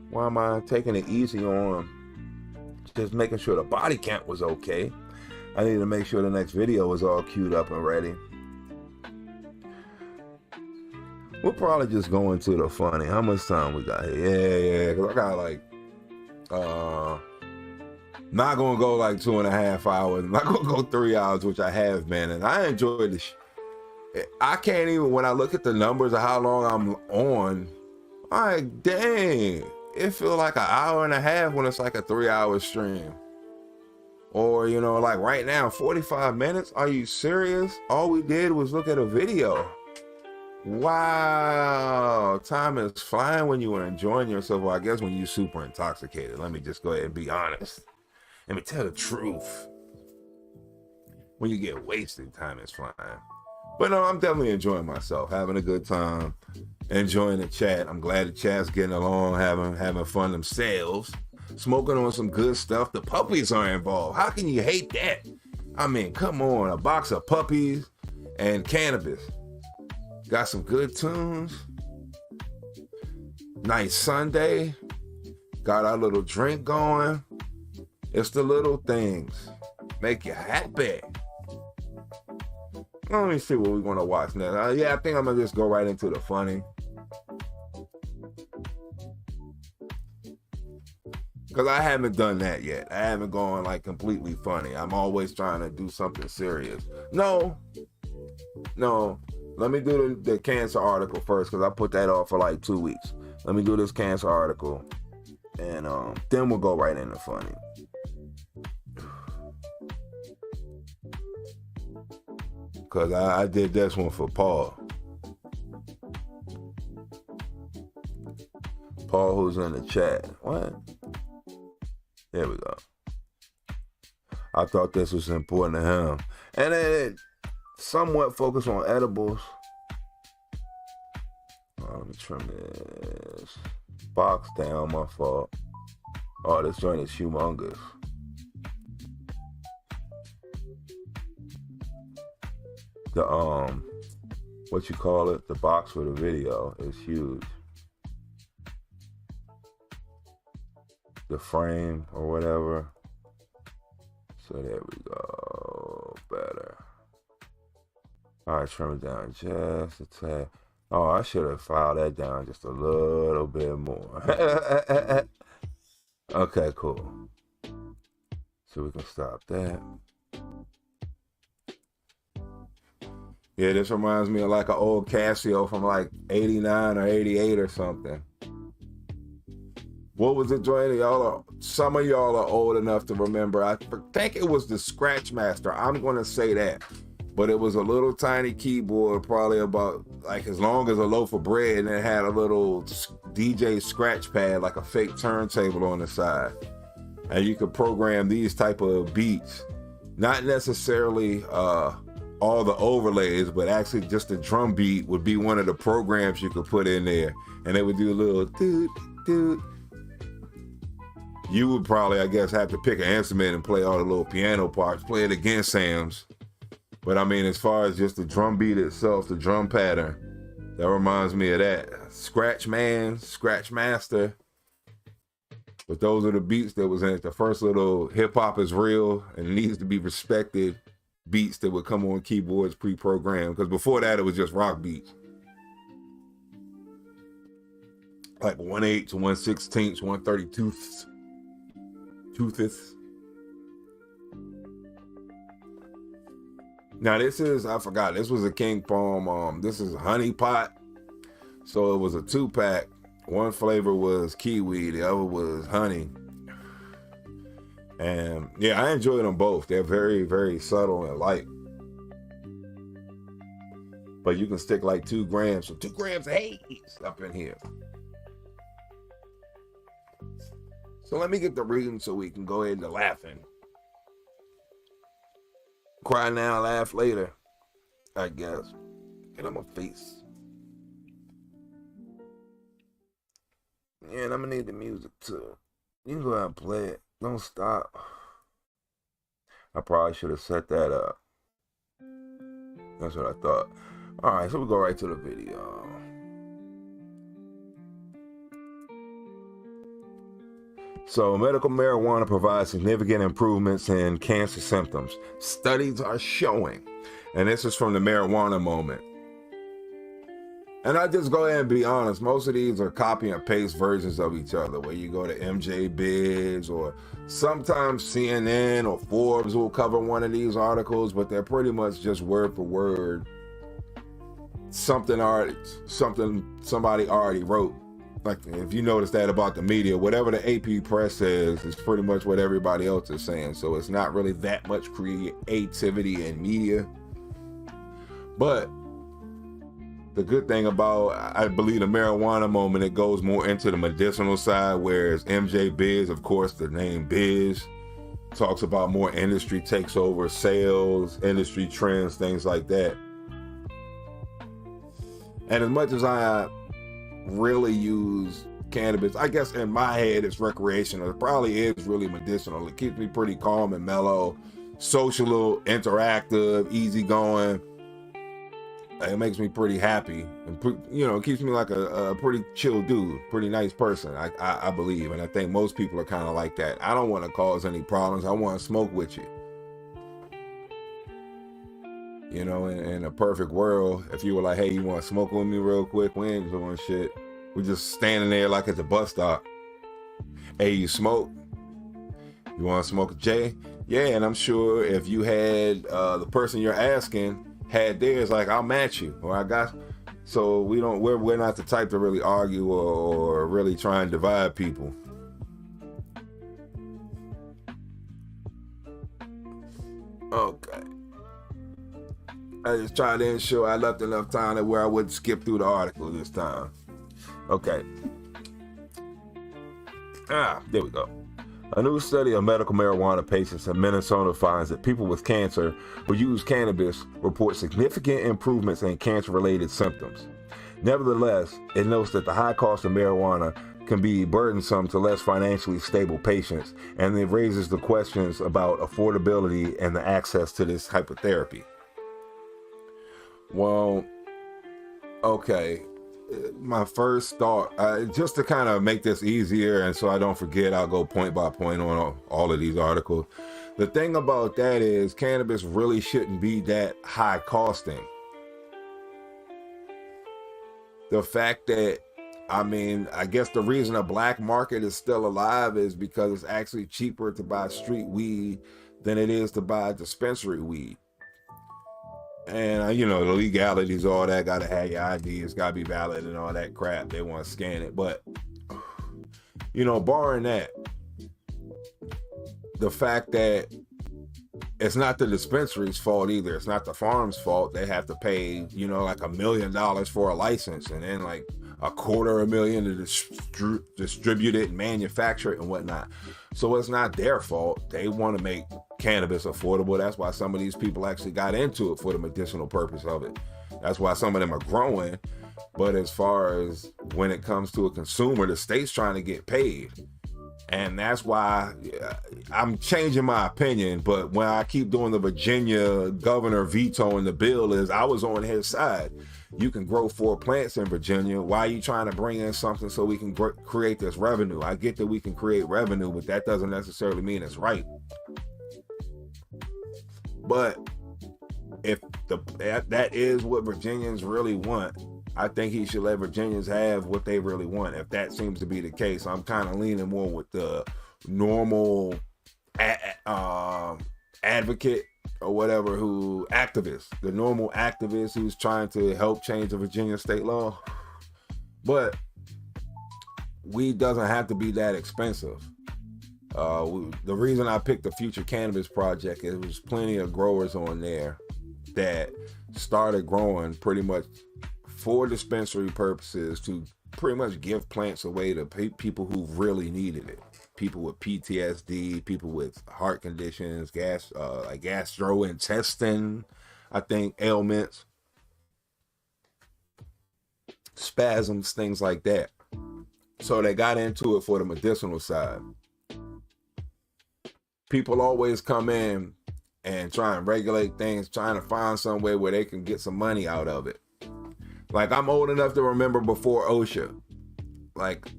Why am I taking it easy on just making sure the body count was okay? I need to make sure the next video was all queued up and ready. We'll probably just go into the funny. How much time we got here? Yeah, because I got like, not going to go like 2.5 hours. Not going to go 3 hours, which I have been. And I enjoyed this. I can't even, when I look at the numbers of how long I'm on, I'm like, dang, it feels like an hour and a half when it's like a 3-hour stream. Or, you know, like right now, 45 minutes? Are you serious? All we did was look at a video. Wow, time is flying when you are enjoying yourself. Well, I guess when you're super intoxicated. Let me just go ahead and be honest. Let me tell the truth. When you get wasted, time is flying. But no, I'm definitely enjoying myself, having a good time, enjoying the chat. I'm glad the chat's getting along, having fun themselves, smoking on some good stuff. The puppies are involved. How can you hate that? I mean, come on, a box of puppies and cannabis. Got some good tunes. Nice Sunday. Got our little drink going. It's the little things make you happy. Let me see what we're going to watch now. Yeah, I think I'm going to just go right into the funny. Because I haven't done that yet. I haven't gone like completely funny. I'm always trying to do something serious. No. Let me do the cancer article first, because I put that off for like 2 weeks. Let me do this cancer article, and then we'll go right into funny. Because I did this one for Paul. Paul, who's in the chat. What? There we go. I thought this was important to him. And then it somewhat focused on edibles. Let me trim this box down, my fault. Oh, this joint is humongous. The what you call it, the box for the video is huge. The frame or whatever. So there we go. Better. All right, trim it down just a tad. Oh, I should have filed that down just a little bit more. Okay, cool. So we can stop that. Yeah, this reminds me of like an old Casio from like 89 or 88 or something. What was it, joint? Some of y'all are old enough to remember. I think it was the Scratchmaster. I'm going to say that. But it was a little tiny keyboard, probably about like as long as a loaf of bread, and it had a little DJ scratch pad, like a fake turntable on the side. And you could program these type of beats. Not necessarily all the overlays, but actually just the drum beat would be one of the programs you could put in there. And it would do a little doot, doot. You would probably, I guess, have to pick an instrument and play all the little piano parts, play it against Sam's. But I mean, as far as just the drum beat itself, the drum pattern, that reminds me of that. Scratch Man, Scratch Master. But those are the beats that was in it. The first little hip hop is real and needs to be respected beats that would come on keyboards pre-programmed. Because before that, it was just rock beats. Like 1/8, 1/16, 1/32. Tooths. Now this is, I forgot, this was a King Palm. This is Honey Pot. So it was a 2-pack. One flavor was kiwi, the other was honey. And yeah, I enjoyed them both. They're very, very subtle and light. But you can stick like 2 grams, so 2 grams of haze up in here. So let me get the reading so we can go ahead and laughing. Cry now, laugh later, I guess. Get on my face. Yeah, and I'm gonna need the music too. You can go out and play it. Don't stop. I probably should have set that up. That's what I thought. Alright, so we go right to the video. So, medical marijuana provides significant improvements in cancer symptoms. Studies are showing. And this is from the marijuana moment. And I just go ahead and be honest. Most of these are copy and paste versions of each other, where you go to MJ Biz, or sometimes CNN or Forbes will cover one of these articles, but they're pretty much just word for word. Something somebody already wrote. Like, if you notice that about the media, whatever the AP press says is pretty much what everybody else is saying. So it's not really that much creativity in media. But the good thing about, I believe, the marijuana moment, it goes more into the medicinal side, whereas MJ Biz, of course, the name Biz, talks about more industry takes over, sales, industry trends, things like that. And as much as I really use cannabis, I guess in my head it's recreational. It probably is really medicinal. It keeps me pretty calm and mellow, social, interactive, easygoing. It makes me pretty happy, and it keeps me like a pretty chill dude, pretty nice person. I believe, and I think most people are kind of like that. I don't want to cause any problems. I want to smoke with you. In a perfect world, if you were like, hey, you want to smoke with me real quick? We ain't doing shit. We're just standing there like at the bus stop. Hey, you smoke? You want to smoke a J? Yeah, and I'm sure if you had the person you're asking had theirs, like, I'll match you, or I got. So we're not the type to really argue or really try and divide people. Okay. I just tried to ensure I left enough time to where I wouldn't skip through the article this time. Okay. There we go. A new study of medical marijuana patients in Minnesota finds that people with cancer who use cannabis report significant improvements in cancer-related symptoms. Nevertheless, it notes that the high cost of marijuana can be burdensome to less financially stable patients, and it raises the questions about affordability and the access to this type of therapy. Well, okay. My first thought, just to kind of make this easier and so I don't forget, I'll go point by point on all of these articles. The thing about that is cannabis really shouldn't be that high costing. The fact that, I guess the reason the black market is still alive is because it's actually cheaper to buy street weed than it is to buy dispensary weed. And, the legalities, all that, gotta have your ID, it's gotta be valid and all that crap. They want to scan it. But, barring that, the fact that it's not the dispensary's fault either. It's not the farm's fault. They have to pay, like $1 million for a license, and then like $250,000 to distribute it and manufacture it and whatnot. So it's not their fault. They want to make cannabis affordable. That's why some of these people actually got into it for the medicinal purpose of it. That's why some of them are growing. But as far as when it comes to a consumer, the state's trying to get paid. And that's why I'm changing my opinion. But when I keep doing the Virginia governor vetoing the bill, is I was on his side. You can grow 4 plants in Virginia. Why are you trying to bring in something so we can create this revenue? I get that we can create revenue, but that doesn't necessarily mean it's right. But if that is what Virginians really want, I think he should let Virginians have what they really want. If that seems to be the case, I'm kind of leaning more with the normal advocate or whatever, the normal activist who's trying to help change the Virginia state law. But weed doesn't have to be that expensive. The reason I picked the Future Cannabis Project is there's plenty of growers on there that started growing pretty much for dispensary purposes to pretty much give plants away to people who really needed it. people with PTSD, people with heart conditions, like gastrointestinal, I think, ailments, spasms, things like that. So they got into it for the medicinal side. People always come in and try and regulate things, trying to find some way where they can get some money out of it. Like, I'm old enough to remember before OSHA. Like,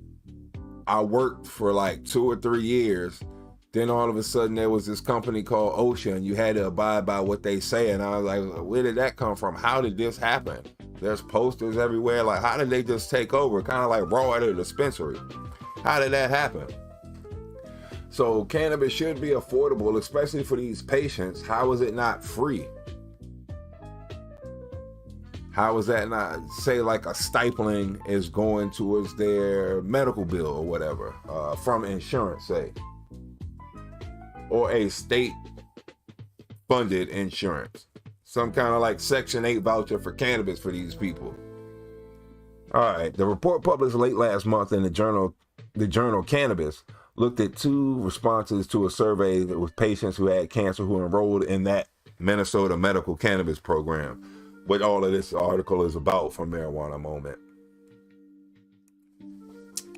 I worked for like 2 or 3 years. Then all of a sudden there was this company called OSHA, and you had to abide by what they say. And I was like, where did that come from? How did this happen? There's posters everywhere. Like, how did they just take over? Kind of like raw at a dispensary. How did that happen? So cannabis should be affordable, especially for these patients. How is it not free? How is that not, say, like a stipend is going towards their medical bill or whatever, from insurance, say, or a state-funded insurance, some kind of like Section 8 voucher for cannabis for these people. All right, the report published late last month in the journal Cannabis looked at 2 responses to a survey with patients who had cancer who enrolled in that Minnesota medical cannabis program. What all of this article is about from Marijuana Moment.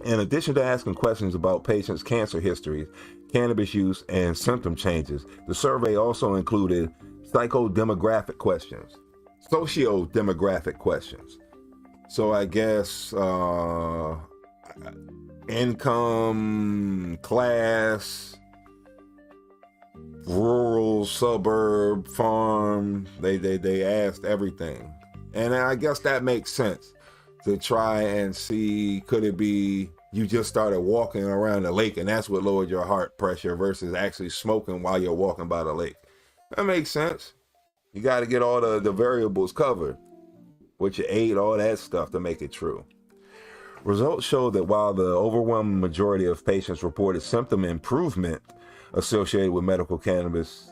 In addition to asking questions about patients' cancer histories, cannabis use, and symptom changes, the survey also included psychodemographic questions, socio-demographic questions. So I guess income, class, rural, suburb, farm, they asked everything. And I guess that makes sense, to try and see, could it be you just started walking around the lake and that's what lowered your heart pressure versus actually smoking while you're walking by the lake. That makes sense. You got to get all the variables covered, what you ate, all that stuff to make it true. Results show that while the overwhelming majority of patients reported symptom improvement associated with medical cannabis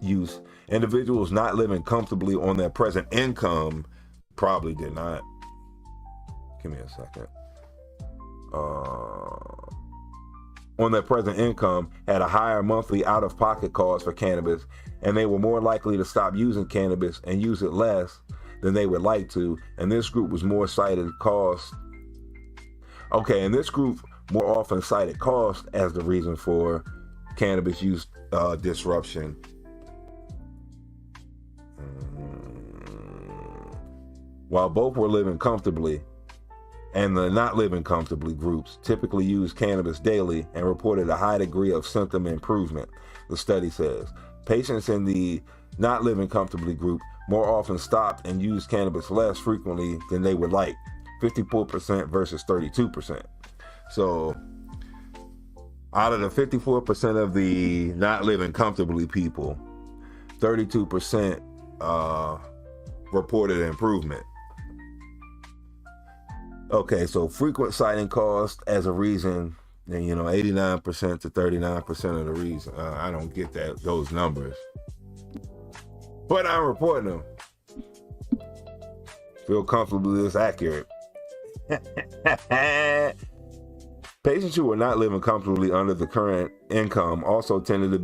use, individuals not living comfortably on their present income probably did not. Give me a second. On their present income had a higher monthly out-of-pocket cost for cannabis, and they were more likely to stop using cannabis and use it less than they would like to. And this group was more cited cost. Okay, and this group more often cited cost as the reason for cannabis use disruption. While both were living comfortably, and the not living comfortably groups typically used cannabis daily and reported a high degree of symptom improvement, the study says. Patients in the not living comfortably group more often stopped and used cannabis less frequently than they would like, 54% versus 32%. So out of the 54% of the not living comfortably people, 32% reported improvement. Okay, so frequent citing cost as a reason, and 89% to 39% of the reason. I don't get those numbers, but I'm reporting them. Feel comfortable this accurate. Patients who were not living comfortably under the current income also tended to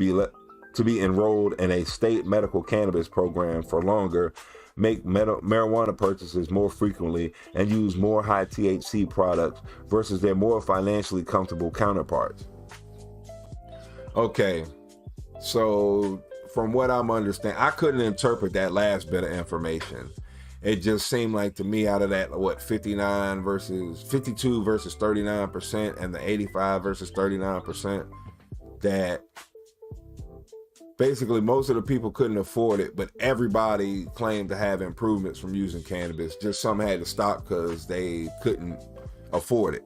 be enrolled in a state medical cannabis program for longer, make marijuana purchases more frequently, and use more high THC products versus their more financially comfortable counterparts. Okay, so from what I'm understanding, I couldn't interpret that last bit of information. It just seemed like to me, out of that, 59 versus 52 versus 39%, and the 85 versus 39%, that basically most of the people couldn't afford it, but everybody claimed to have improvements from using cannabis. Just some had to stop because they couldn't afford it.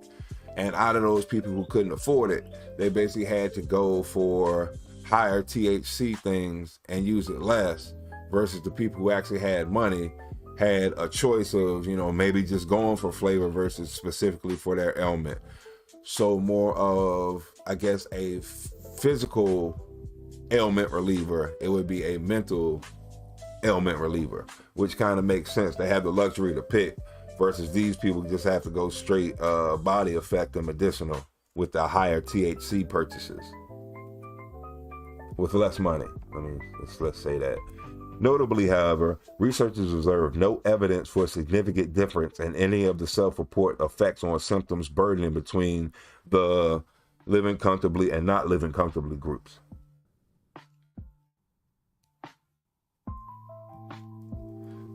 And out of those people who couldn't afford it, they basically had to go for higher THC things and use it less, versus the people who actually had money had a choice of, maybe just going for flavor versus specifically for their ailment. So more of, I guess, a physical ailment reliever, it would be a mental ailment reliever, which kind of makes sense. They have the luxury to pick, versus these people just have to go straight body effect and medicinal. with the higher THC purchases with less money. Let's say that. Notably, however, researchers observed no evidence for a significant difference in any of the self-report effects on symptoms burdening between the living comfortably and not living comfortably groups.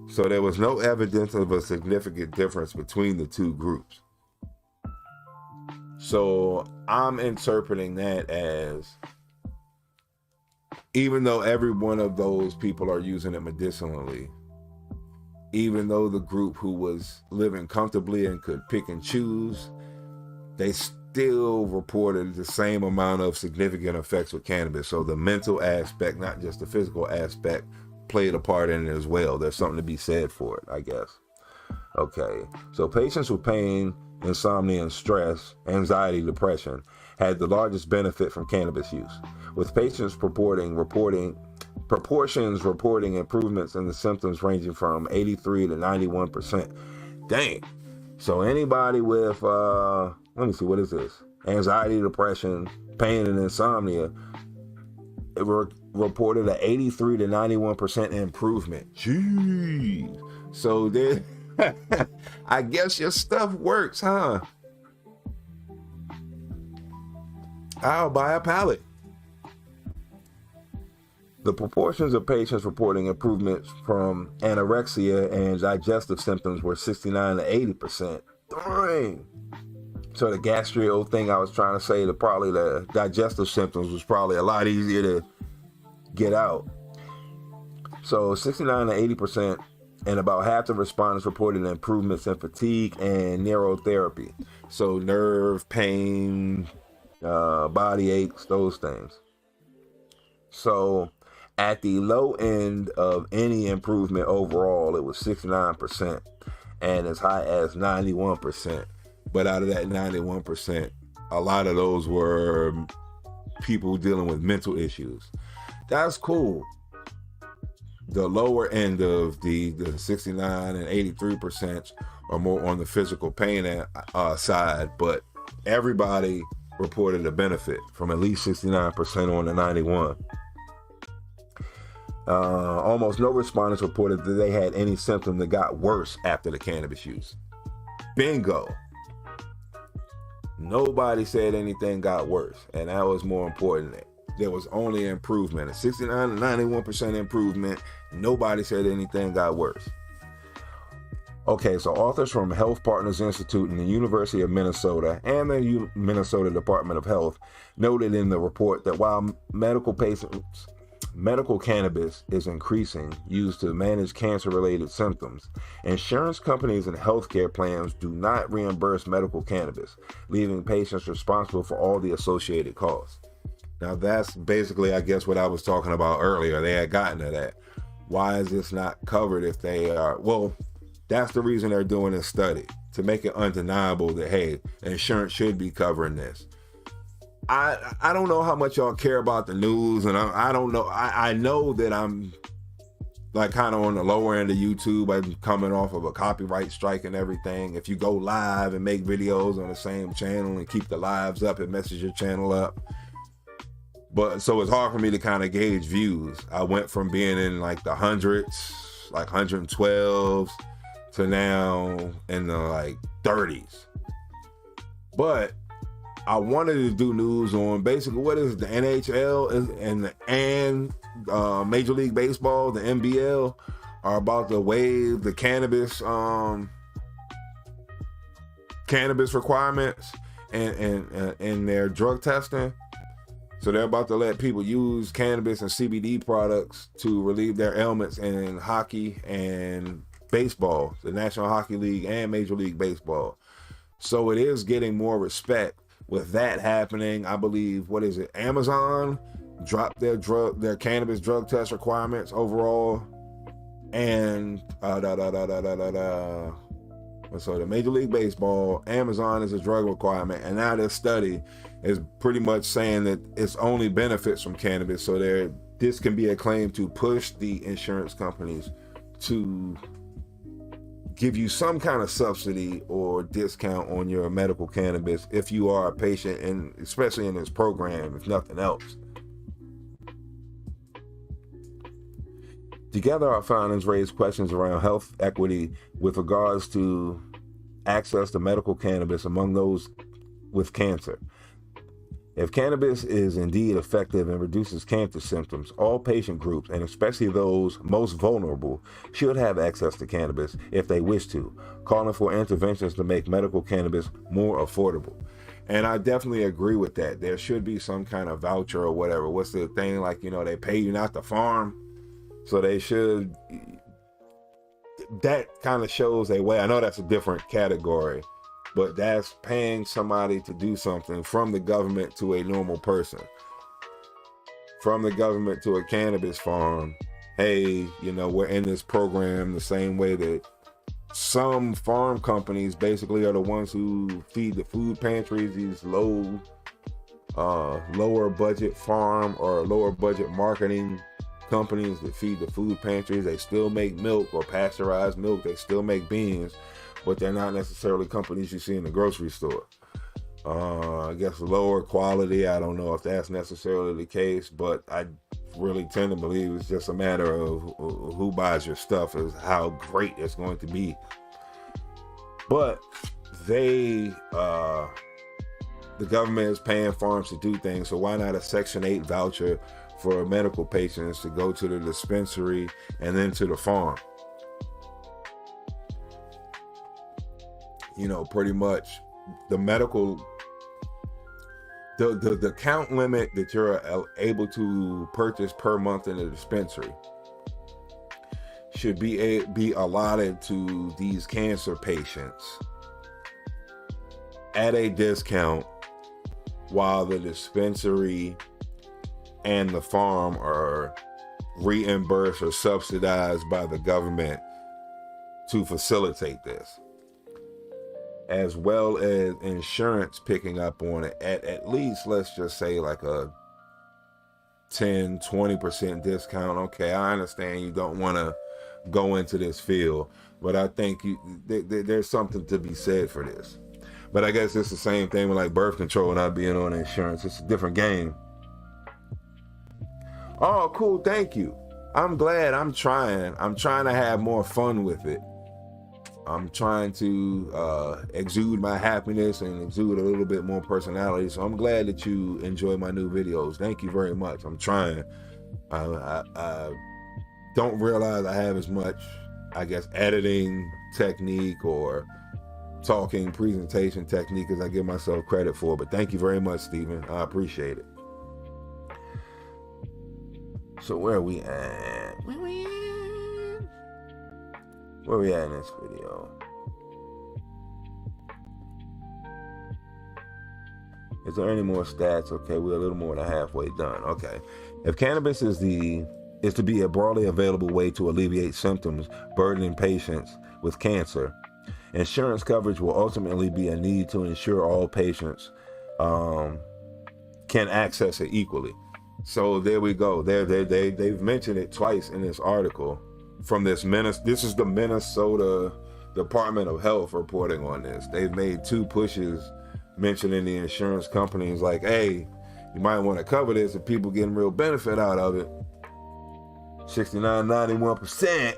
So there was no evidence of a significant difference between the two groups. So I'm interpreting that as, even though every one of those people are using it medicinally, even though the group who was living comfortably and could pick and choose, they still reported the same amount of significant effects with cannabis. So the mental aspect, not just the physical aspect, played a part in it as well. There's something to be said for it, I guess. Okay, so patients with pain, insomnia, and stress, anxiety, depression had the largest benefit from cannabis use, with patients reporting improvements in the symptoms ranging from 83 to 91%. Dang. So anybody with, let me see, what is this? Anxiety, depression, pain, and insomnia, it reported an 83 to 91% improvement. Jeez. So then, I guess your stuff works, huh? I'll buy a pallet. The proportions of patients reporting improvements from anorexia and digestive symptoms were 69 to 80%. Dang. So the gastro thing I was trying to say, the digestive symptoms was probably a lot easier to get out. So 69 to 80%, and about half the respondents reported improvements in fatigue and neurotherapy. So nerve pain, body aches, those things. So at the low end of any improvement overall, it was 69% and as high as 91%. But out of that 91%, a lot of those were people dealing with mental issues. That's cool. The lower end of the 69 and 83% are more on the physical pain side, but everybody reported a benefit from at least 69% on the 91. Almost no respondents reported that they had any symptom that got worse after the cannabis use. Bingo. Nobody said anything got worse, and that was more important. There was only improvement, a 69 to 91% improvement. Nobody said anything got worse. Okay, so authors from Health Partners Institute and the University of Minnesota and the Minnesota Department of Health noted in the report that while medical cannabis is increasing, used to manage cancer-related symptoms, insurance companies and healthcare plans do not reimburse medical cannabis, leaving patients responsible for all the associated costs. Now that's basically, I guess, what I was talking about earlier. They had gotten to that. Why is this not covered if they are? Well, that's the reason they're doing this study, to make it undeniable that, hey, insurance should be covering this. I don't know how much y'all care about the news, and I don't know. I know that I'm like kind of on the lower end of YouTube. I'm coming off of a copyright strike and everything. If you go live and make videos on the same channel and keep the lives up, it messes your channel up. But so it's hard for me to kind of gauge views. I went from being in like the hundreds, like 112s, to now in the like 30s. But I wanted to do news on basically what is the NHL and Major League Baseball, the NBL, are about to waive the cannabis requirements and their drug testing. So they're about to let people use cannabis and CBD products to relieve their ailments in hockey and baseball, the National Hockey League and Major League Baseball. So it is getting more respect with that happening. I believe, what is it? Amazon dropped their cannabis drug test requirements overall, and so the Major League Baseball, Amazon is a drug requirement, and now this study is pretty much saying that it's only benefits from cannabis. So this can be a claim to push the insurance companies to give you some kind of subsidy or discount on your medical cannabis if you are a patient, and especially in this program, if nothing else. Together, our findings raise questions around health equity with regards to access to medical cannabis among those with cancer. If cannabis is indeed effective and reduces cancer symptoms, all patient groups, and especially those most vulnerable, should have access to cannabis if they wish to, calling for interventions to make medical cannabis more affordable. And I definitely agree with that. There should be some kind of voucher or whatever. What's the thing, like, you know, they pay you not to farm, so they should. That kind of shows a way. I know that's a different category, but that's paying somebody to do something from the government to a normal person. From the government to a cannabis farm. Hey, you know, we're in this program the same way that some farm companies basically are the ones who feed the food pantries, these lower budget farm or lower budget marketing companies that feed the food pantries. They still make milk or pasteurized milk. They still make beans, but they're not necessarily companies you see in the grocery store. I guess lower quality. I don't know if that's necessarily the case, but I really tend to believe it's just a matter of who buys your stuff is how great it's going to be. But the government is paying farms to do things, so why not a Section 8 voucher for medical patients to go to the dispensary and then to the farm? You know, pretty much the medical, the count limit that you're able to purchase per month in the dispensary should be allotted to these cancer patients at a discount, while the dispensary and the farm are reimbursed or subsidized by the government to facilitate this, as well as insurance picking up on it at least, let's just say, like a 10-20% discount. Okay, I understand you don't want to go into this field, but I think there's something to be said for this. But I guess it's the same thing with like birth control not being on insurance. It's a different game. Oh, cool. Thank you. I'm glad. I'm trying to have more fun with it. I'm trying to exude my happiness and exude a little bit more personality. So I'm glad that you enjoy my new videos. Thank you very much. I'm trying. I don't realize I have as much, I guess, editing technique or talking presentation technique as I give myself credit for. But thank you very much, Stephen. I appreciate it. So where are we at? Where we at in this video? Is there any more stats? Okay, we're a little more than halfway done. Okay. If cannabis is to be a broadly available way to alleviate symptoms burdening patients with cancer, insurance coverage will ultimately be a need to ensure all patients can access it equally. So there we go. They've mentioned it twice in this article from this is the Minnesota Department of Health reporting on this. They've made 2 pushes mentioning the insurance companies like, hey, you might want to cover this if people getting real benefit out of it. 69.91%.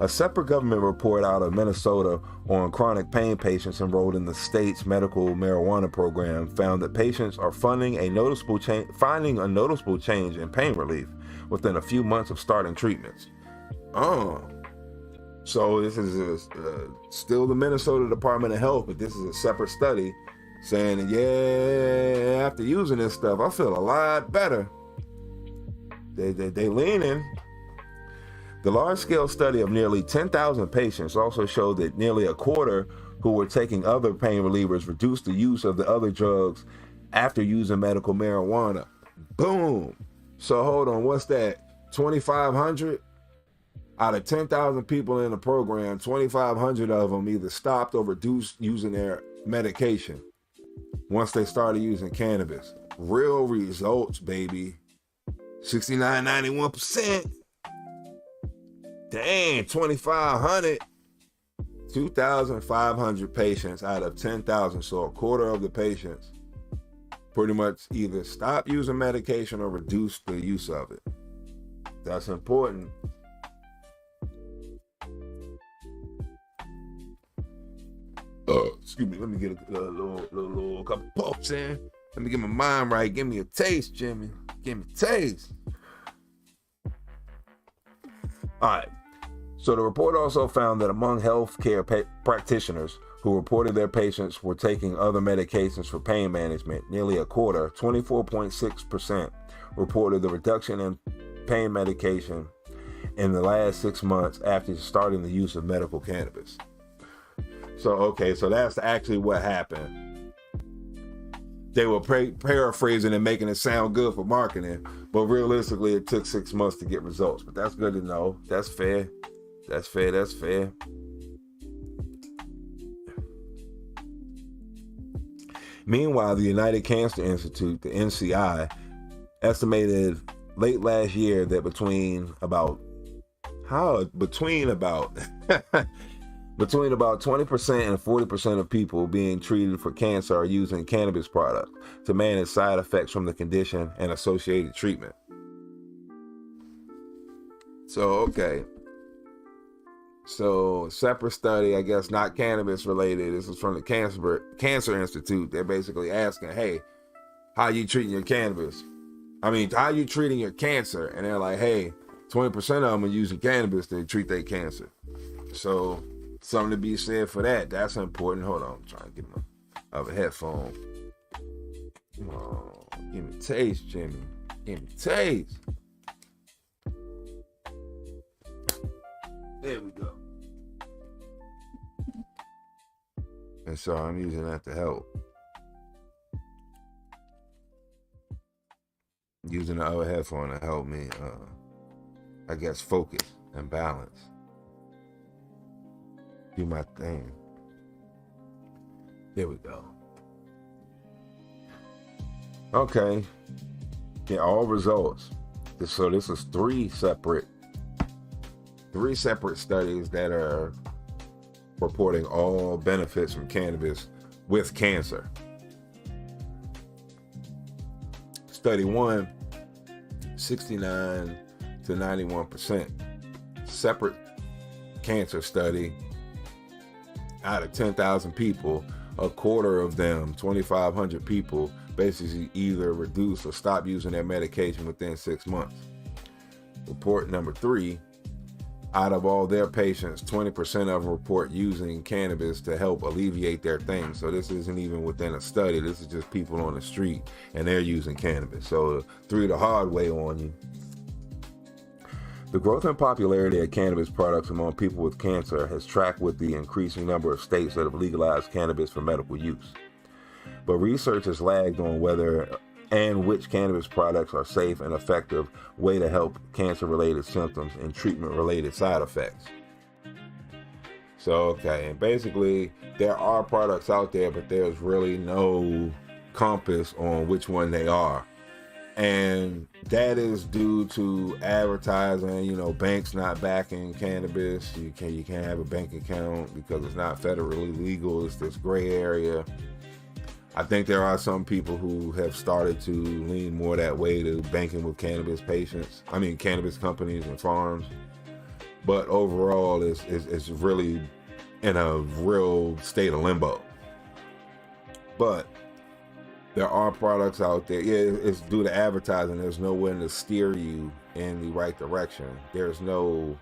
A separate government report out of Minnesota on chronic pain patients enrolled in the state's medical marijuana program found that patients are finding a noticeable change in pain relief within a few months of starting treatments. So this is still the Minnesota Department of Health, but this is a separate study saying, yeah, after using this stuff, I feel a lot better. They leaning. The large-scale study of nearly 10,000 patients also showed that nearly a quarter who were taking other pain relievers reduced the use of the other drugs after using medical marijuana. Boom. So hold on, what's that? 2,500? Out of 10,000 people in the program, 2,500 of them either stopped or reduced using their medication once they started using cannabis. Real results, baby. 69.91%. Dang, 2,500. 2,500 patients out of 10,000, so a quarter of the patients pretty much either stop using medication or reduce the use of it. That's important. Excuse me, let me get a little couple puffs in. Let me get my mind right. Give me a taste, Jimmy. Give me a taste. All right. So the report also found that among healthcare practitioners who reported their patients were taking other medications for pain management, nearly a quarter, 24.6%, reported the reduction in pain medication in the last 6 months after starting the use of medical cannabis. So that's actually what happened. They were paraphrasing and making it sound good for marketing, but realistically, it took 6 months to get results. But that's good to know. That's fair. That's fair. Meanwhile, the United Cancer Institute, the NCI, estimated late last year that between about 20% and 40% of people being treated for cancer are using cannabis products to manage side effects from the condition and associated treatment. So separate study, I guess not cannabis related. This is from the Cancer Institute. They're basically asking, hey, how you treating your cannabis? How you treating your cancer? And they're like, hey, 20% of them are using cannabis to treat their cancer. So something to be said for that. That's important. Hold on, I'm trying to get my other headphone. Come on, give me a taste, Jimmy. Give me a taste. There we go. And so I'm using that to help. Using the other headphone to help me, I guess, focus and balance. Do my thing. There we go. Okay. Yeah, all results. So this is three separate studies that are reporting all benefits from cannabis with cancer. Study 1, 69 to 91%. Separate cancer study. Out of 10,000 people, a quarter of them, 2,500 people, basically either reduce or stop using their medication within 6 months. Report number 3, out of all their patients, 20% of them report using cannabis to help alleviate their things. So this isn't even within a study. This is just people on the street and they're using cannabis. So threw the hard way on you. The growth and popularity of cannabis products among people with cancer has tracked with the increasing number of states that have legalized cannabis for medical use. But research has lagged on whether and which cannabis products are safe and effective way to help cancer-related symptoms and treatment-related side effects. So, and basically, there are products out there, but there's really no compass on which one they are. And that is due to advertising, banks not backing cannabis. You can't have a bank account because it's not federally legal. It's this gray area. I think there are some people who have started to lean more that way to banking with cannabis cannabis companies and farms. But overall, it's really in a real state of limbo. But there are products out there. Yeah, it's due to advertising. There's no one to steer you in the right direction. There's no,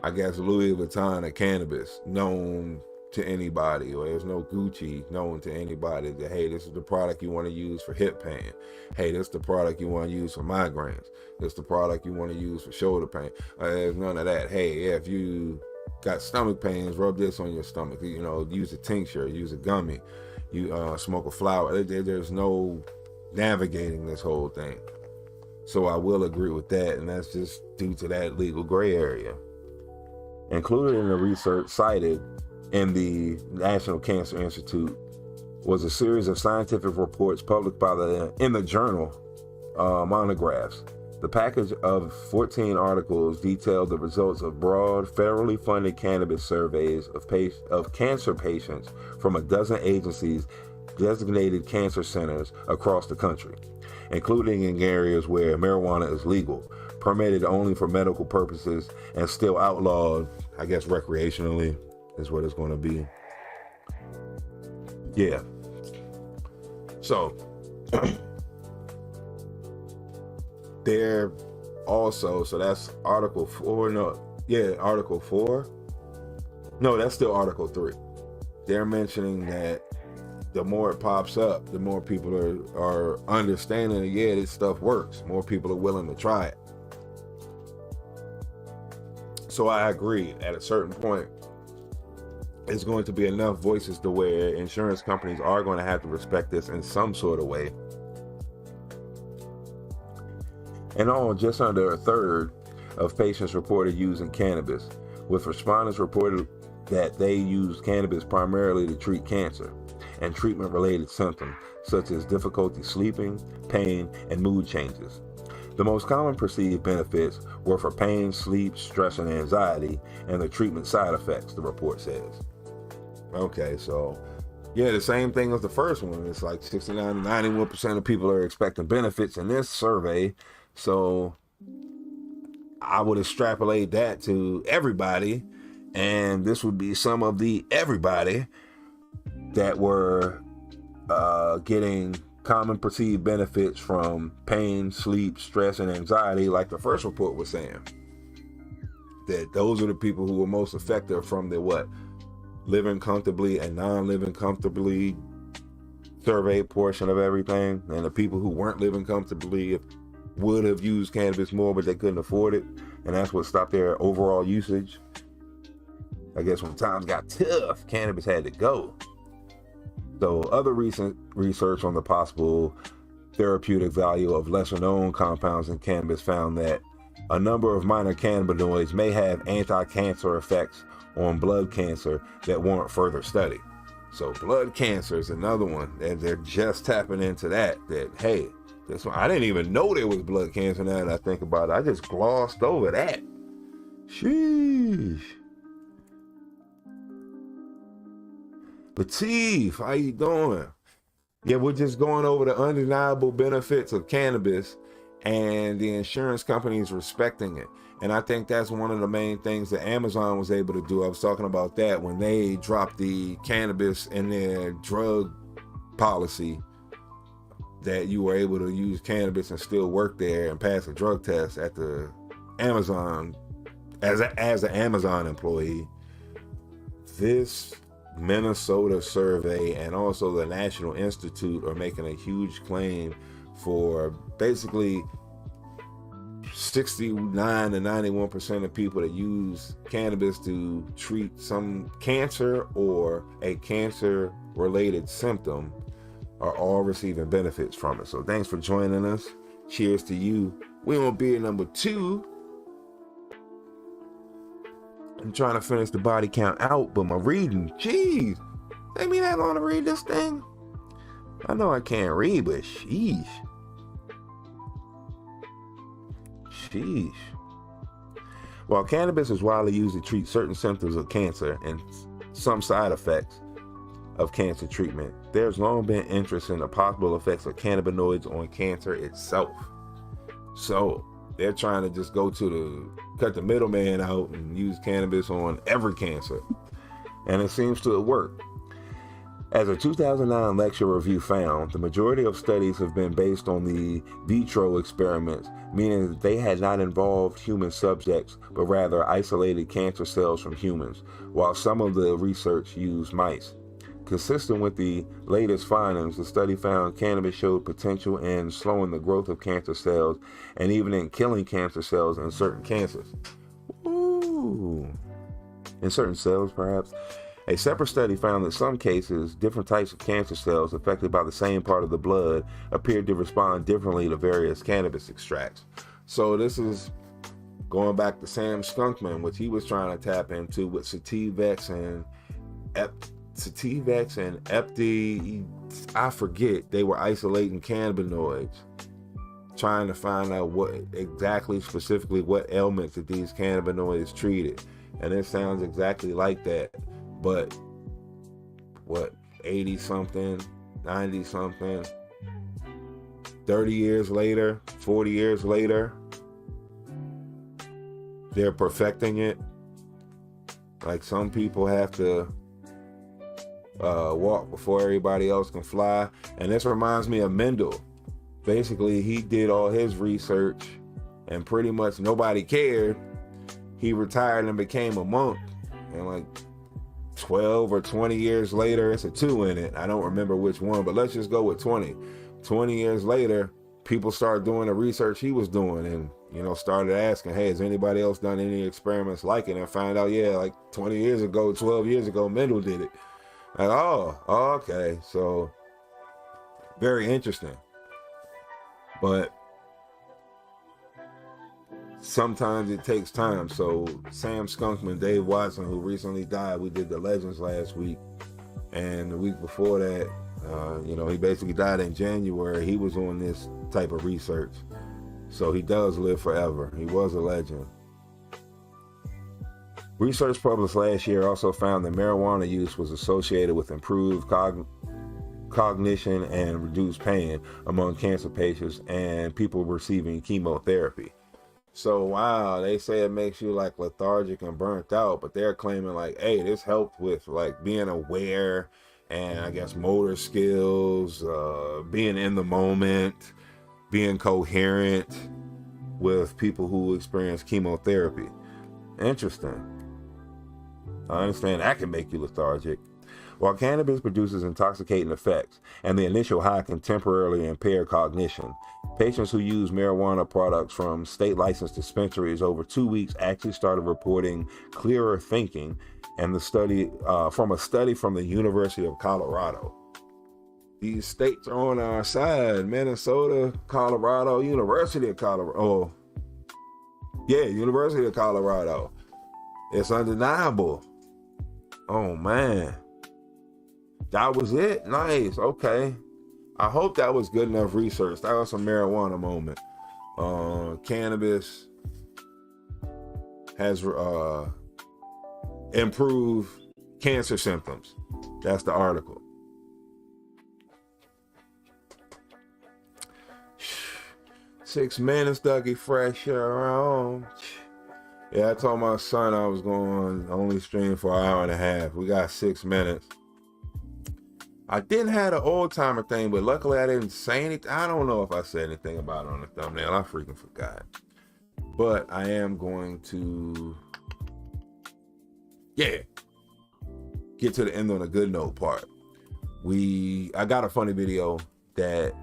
Louis Vuitton of cannabis known to anybody, or there's no Gucci known to anybody that, hey, this is the product you want to use for hip pain. Hey, this is the product you want to use for migraines. This is the product you want to use for shoulder pain. There's none of that. Hey, if you got stomach pains, rub this on your stomach. Use a tincture, use a gummy. You smoke a flower. There's no navigating this whole thing. So I will agree with that, and that's just due to that legal gray area. Included in the research cited in the National Cancer Institute was a series of scientific reports published in the journal Monographs The package of 14 articles detailed the results of broad, federally funded cannabis surveys of cancer patients from a dozen agencies designated cancer centers across the country, including in areas where marijuana is legal, permitted only for medical purposes, and still outlawed, I guess recreationally is what it's going to be. Yeah. So, they're also, so that's Article 4. Article 4. No, that's still Article 3. They're mentioning that the more it pops up, the more people are understanding that, yeah, this stuff works. More people are willing to try it. So I agree, at a certain point, it's going to be enough voices to where insurance companies are going to have to respect this in some sort of way. In all, just under a third of patients reported using cannabis, with respondents reported that they used cannabis primarily to treat cancer and treatment-related symptoms such as difficulty sleeping, pain, and mood changes. The most common perceived benefits were for pain, sleep, stress, and anxiety, and the treatment side effects, the report says. Okay, so yeah, the same thing as the first one. It's like 69 to 91% of people are expecting benefits in this survey. So I would extrapolate that to everybody, and this would be some of the everybody that were getting common perceived benefits from pain, sleep, stress, and anxiety, like the first report was saying. That those are the people who were most affected from the living comfortably and non-living comfortably survey portion of everything, and the people who weren't living comfortably would have used cannabis more, but they couldn't afford it, and that's what stopped their overall usage. I guess when times got tough, cannabis had to go. So other recent research on the possible therapeutic value of lesser known compounds in cannabis found that a number of minor cannabinoids may have anti-cancer effects on blood cancer that warrant further study. So blood cancer is another one, and they're just tapping into that hey, this one, I didn't even know there was blood cancer. Now that I think about it, I just glossed over that. Sheesh. Latif, how you doing? Yeah, we're just going over the undeniable benefits of cannabis and the insurance companies respecting it. And I think that's one of the main things that Amazon was able to do. I was talking about that when they dropped the cannabis in their drug policy, that you were able to use cannabis and still work there and pass a drug test at the Amazon as an Amazon employee. This Minnesota survey and also the National Institute are making a huge claim for basically 69 to 91% of people that use cannabis to treat some cancer or a cancer related symptom are all receiving benefits from it. So thanks for joining us. Cheers to you. We on beer number 2. I'm trying to finish the body count out, but my reading, jeez, take me that long to read this thing? I know I can't read, but sheesh. Sheesh. While cannabis is widely used to treat certain symptoms of cancer and some side effects of cancer treatment, there's long been interest in the possible effects of cannabinoids on cancer itself. So they're trying to just cut the middleman out and use cannabis on every cancer. And it seems to have worked. As a 2009 lecture review found, the majority of studies have been based on the vitro experiments, meaning that they had not involved human subjects, but rather isolated cancer cells from humans, while some of the research used mice. Consistent with the latest findings, the study found cannabis showed potential in slowing the growth of cancer cells and even in killing cancer cells in certain cancers. Ooh. In certain cells, perhaps. A separate study found that some cases, different types of cancer cells affected by the same part of the blood appeared to respond differently to various cannabis extracts. So this is going back to Sam Skunkman, which he was trying to tap into with Sativex and Epti, I forget, they were isolating cannabinoids trying to find out what exactly, specifically, what ailments that these cannabinoids treated. And it sounds exactly like that. But, what, 80 something, 90 something, 30 years later, 40 years later, they're perfecting it. Like, some people have to walk before everybody else can fly. And this reminds me of Mendel. Basically, he did all his research and pretty much nobody cared. He retired and became a monk. And like 12 or 20 years later, it's a 2 in it. I don't remember which one, but let's just go with 20. 20 years later, people started doing the research he was doing and, you know, started asking, hey, has anybody else done any experiments like it? And find out, yeah, like 20 years ago, 12 years ago, Mendel did it. Like, oh, okay. So, very interesting. But sometimes it takes time. So Sam Skunkman, Dave Watson, who recently died, we did the Legends last week. And the week before that, you know, he basically died in January. He was on this type of research. So he does live forever. He was a legend. Research published last year also found that marijuana use was associated with improved cognition and reduced pain among cancer patients and people receiving chemotherapy. So wow, they say it makes you like lethargic and burnt out, but they're claiming like, hey, this helped with like being aware and I guess motor skills, being in the moment, being coherent with people who experience chemotherapy. Interesting. I understand that can make you lethargic. While cannabis produces intoxicating effects and the initial high can temporarily impair cognition, patients who use marijuana products from state-licensed dispensaries over 2 weeks actually started reporting clearer thinking, and the study from a study from the University of Colorado. These states are on our side: Minnesota, Colorado, University of Colorado. Oh, yeah, University of Colorado. It's undeniable. Oh man. That was it? Nice. Okay. I hope that was good enough research. That was some marijuana moment. Cannabis has improved cancer symptoms. That's the article. Six minutes, Dougie Fresher on. Yeah, I told my son I was going to only stream for an hour and a half. We got 6 minutes. I didn't have the old timer thing, but luckily I didn't say anything. I don't know if I said anything about it on the thumbnail. I freaking forgot. But I am going to, get to the end on a good note part. I got a funny video that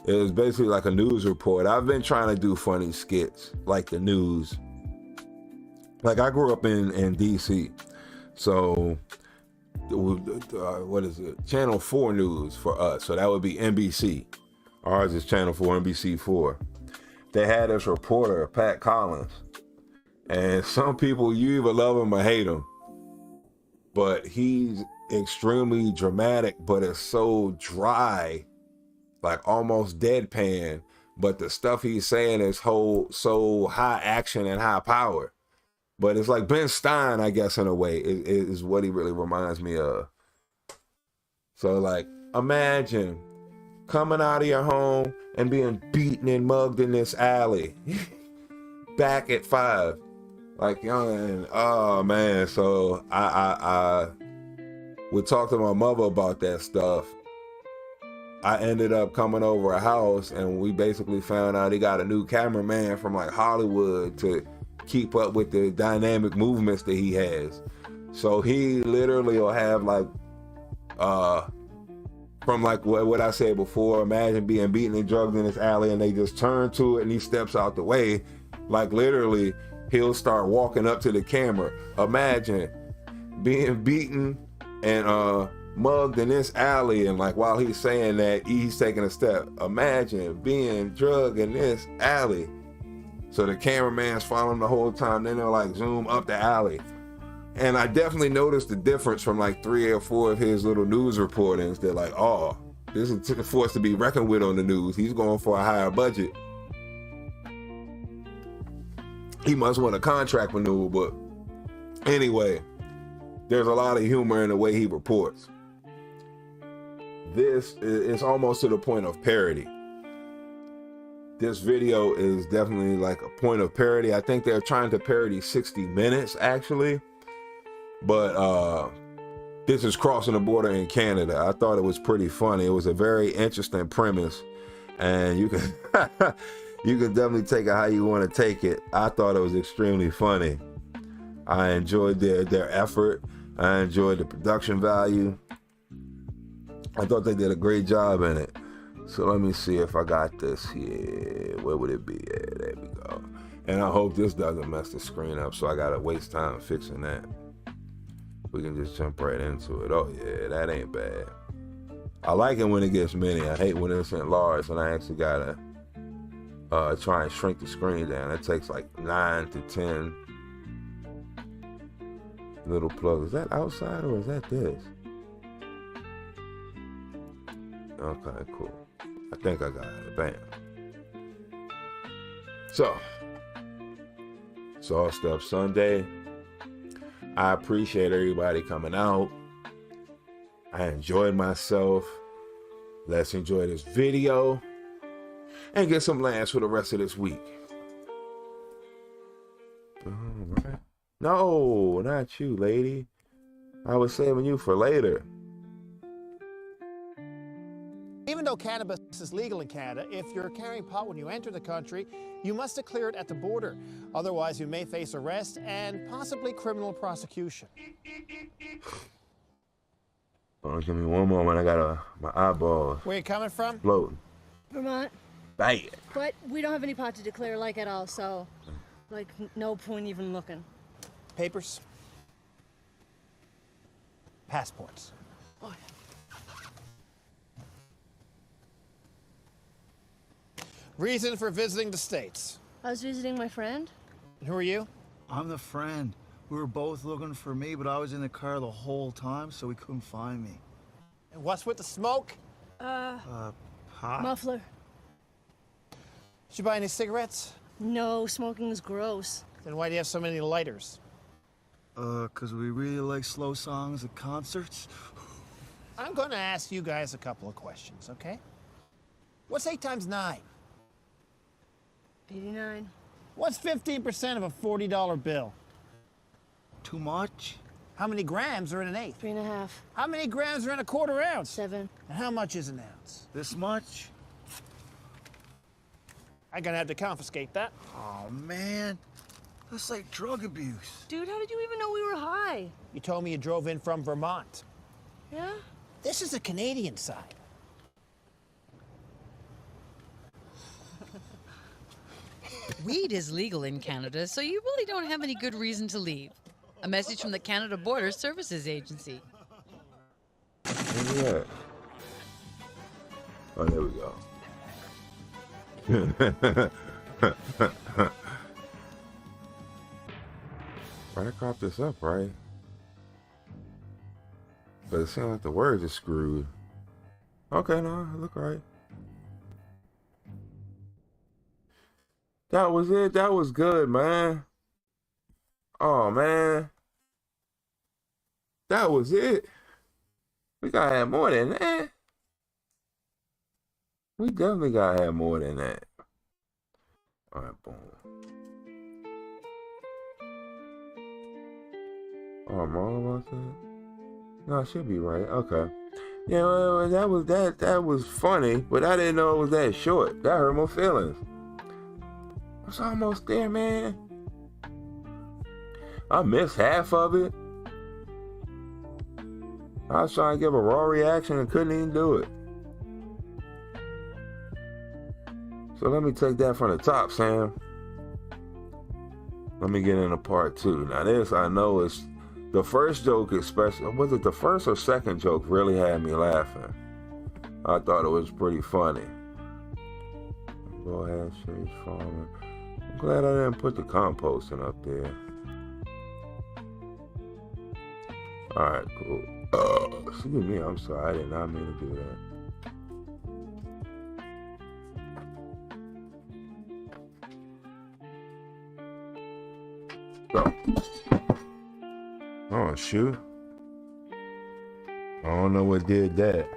it was basically like a news report. I've been trying to do funny skits like the news. Like I grew up in DC, so what is it? Channel 4 news for us. So that would be NBC. Ours is Channel 4, NBC 4. They had this reporter, Pat Collins, and some people, you either love him or hate him, but he's extremely dramatic, but it's so dry, like almost deadpan, but the stuff he's saying is so high action and high power. But it's like Ben Stein, I guess, in a way, is what he really reminds me of. So, like, imagine coming out of your home and being beaten and mugged in this alley back at 5. Like, young, oh, man. So, I would talk to my mother about that stuff. I ended up coming over a house, and we basically found out he got a new cameraman from, like, Hollywood to keep up with the dynamic movements that he has. So he literally will have like from like what I said before, imagine being beaten and drugged in this alley and they just turn to it and he steps out the way. Like literally he'll start walking up to the camera. Imagine being beaten and mugged in this alley, and like while he's saying that, he's taking a step. Imagine being drugged in this alley. So the cameraman's following the whole time. Then they'll like zoom up the alley. And I definitely noticed the difference from like 3 or 4 of his little news reportings. They're like, oh, this is a force to be reckoned with on the news. He's going for a higher budget. he must want a contract renewal. But anyway, there's a lot of humor in the way he reports. This is almost to the point of parody. This video is definitely like a point of parody. I think they're trying to parody 60 Minutes actually, but this is crossing the border in Canada. I thought it was pretty funny. It was a very interesting premise, and you can you can definitely take it how you want to take it. I thought it was extremely funny. I enjoyed their effort. I enjoyed the production value. I thought they did a great job in it. So let me see if I got this here. Where would it be? Yeah, there we go. And I hope this doesn't mess the screen up, so I gotta waste time fixing that. We can just jump right into it. Oh yeah, that ain't bad. I like it when it gets mini. I hate when it's enlarged and I actually gotta try and shrink the screen down. It takes like 9 to 10 little plugs. Is that outside or is that this? Okay, cool. I think I got it. Bam. So, Soft Stuff Sunday. I appreciate everybody coming out. I enjoyed myself. Let's enjoy this video and get some lands for the rest of this week. All right. No, not you, lady. I was saving you for later. Even though cannabis is legal in Canada, if you're carrying pot when you enter the country, you must declare it at the border. Otherwise, you may face arrest and possibly criminal prosecution. Oh, give me one moment. I got my eyeballs. Where you coming from? Floating. Vermont. Bad. But we don't have any pot to declare like at all, so like no point even looking. Papers? Passports. Oh, yeah. Reason for visiting the States? I was visiting my friend. And who are you? I'm the friend. We were both looking for me, but I was in the car the whole time, so he couldn't find me. And what's with the smoke? Pot? Muffler. Did you buy any cigarettes? No, smoking is gross. Then why do you have so many lighters? 'Cause we really like slow songs at concerts. I'm going to ask you guys a couple of questions, okay? What's 8 times 9? 89. What's 15% of a $40 bill? Too much? How many grams are in an eighth? 3.5. How many grams are in a quarter ounce? 7. And how much is an ounce? This much? I'm gonna have to confiscate that. Oh, man. That's like drug abuse. Dude, how did you even know we were high? You told me you drove in from Vermont. Yeah? This is the Canadian side. Weed is legal in Canada, so you really don't have any good reason to leave. A message from the Canada Border Services Agency. Where's that? Oh, there we go. Right, I copped this up, right? But it seems like the words are screwed. Okay, no, it look right. That was it. That was good, man. Oh, man. That was it. We gotta have more than that. We definitely gotta have more than that. All right, boom. Oh, I'm wrong about that? No, I should be right. Okay. Yeah, well, that was funny, but I didn't know it was that short. That hurt my feelings. It's almost there, man. I missed half of it. I was trying to give a raw reaction and couldn't even do it. So let me take that from the top, Sam. Let me get into part 2. Now this, I know, is the first joke, especially. Was it the first or second joke really had me laughing? I thought it was pretty funny. Go ahead, Shades Farmer. I'm glad I didn't put the composting up there. Alright, cool. Excuse me, I'm sorry. I did not mean to do that. Oh, shoot. I don't know what did that.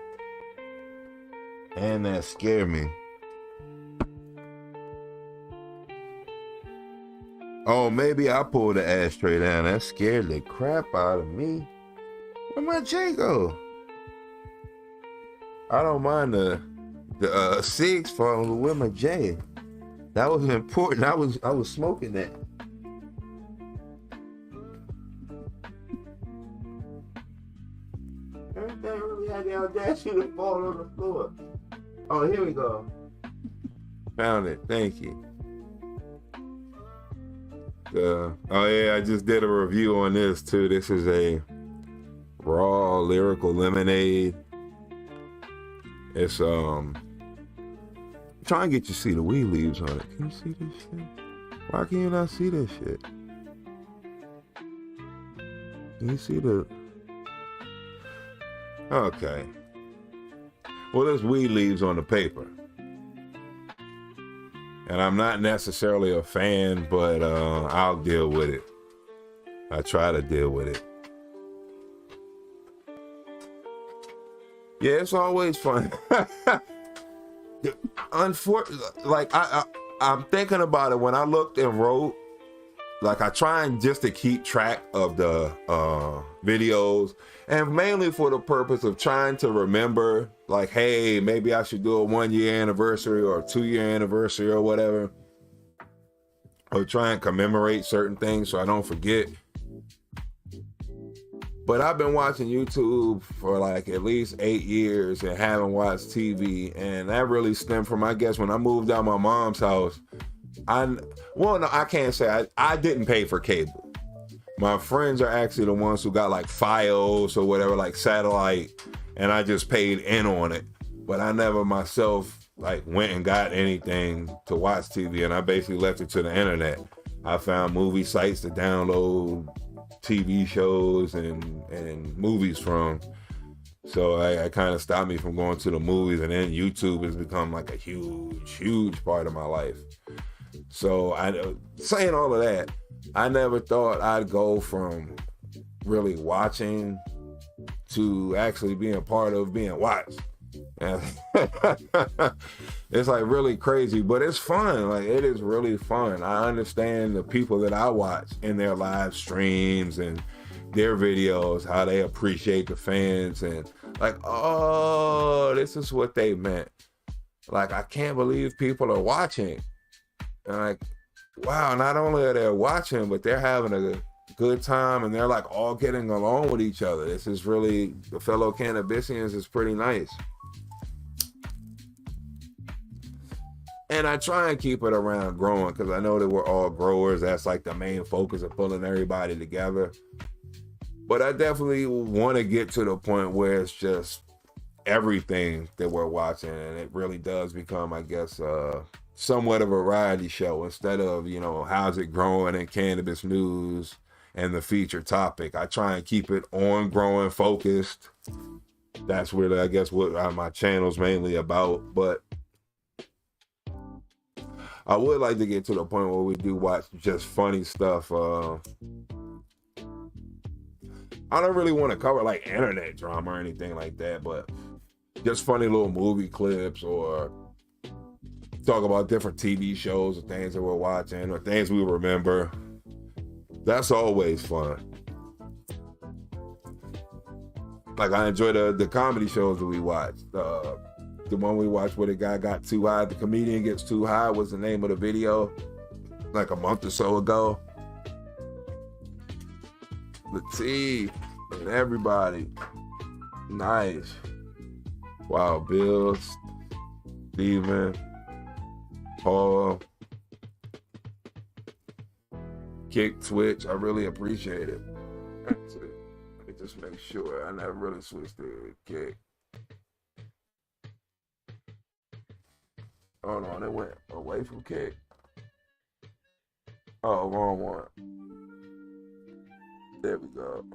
And that scared me. Oh, maybe I pulled the ashtray down. That scared the crap out of me. Where my J go? I don't mind the cigs falling, but where my J? That was important. I was smoking that. Everything really had the audacity to fall on the floor. Oh, here we go. Found it. Thank you. Oh yeah, I just did a review on this too. This is a raw lyrical lemonade. It's trying to get you to see the weed leaves on it. Can you see this shit? Why can you not see this shit? Can you see the? Okay. Well, there's weed leaves on the paper. And I'm not necessarily a fan, but I'll deal with it. I try to deal with it. Yeah, it's always fun. Unfortunately, like I'm thinking about it when I looked and wrote. Like I try and just to keep track of the videos, and mainly for the purpose of trying to remember, like, hey, maybe I should do a 1 year anniversary or a 2 year anniversary or whatever, or try and commemorate certain things so I don't forget. But I've been watching YouTube for like at least 8 years and haven't watched TV, and that really stemmed from, I guess, when I moved out my mom's house. I can't say I didn't pay for cable. My friends are actually the ones who got like Fios or whatever, like satellite, and I just paid in on it. But I never myself like went and got anything to watch TV, and I basically left it to the internet. I found movie sites to download TV shows and movies from. So I kind of stopped me from going to the movies, and then YouTube has become like a huge part of my life. So saying all of that, I never thought I'd go from really watching to actually being a part of being watched. And it's like really crazy, but it's fun. Like it is really fun. I understand the people that I watch in their live streams and their videos, how they appreciate the fans, and like, oh, this is what they meant. Like, I can't believe people are watching. And like, wow, not only are they watching, but they're having a good time, and they're like all getting along with each other. This is really, the fellow Cannabisians is pretty nice. And I try and keep it around growing, because I know that we're all growers. That's like the main focus of pulling everybody together. But I definitely want to get to the point where it's just everything that we're watching, and it really does become, I guess, somewhat of a variety show instead of, how's it growing and cannabis news and the feature topic. I try and keep it on growing focused. That's really, I guess, what my channel's mainly about. But I would like to get to the point where we do watch just funny stuff. I don't really want to cover like internet drama or anything like that, but just funny little movie clips, or talk about different TV shows or things that we're watching or things we remember. That's always fun. Like I enjoy the comedy shows that we watch. The one we watched where the guy got too high, the comedian gets too high was the name of the video, like a month or so ago. The T and everybody. Nice. Wow, Bill, Steven, Paul, Kick, Twitch. I really appreciate it. Let me just make sure I never really switched to Kick. Hold on, it went away from Kick. Oh, wrong one. There we go.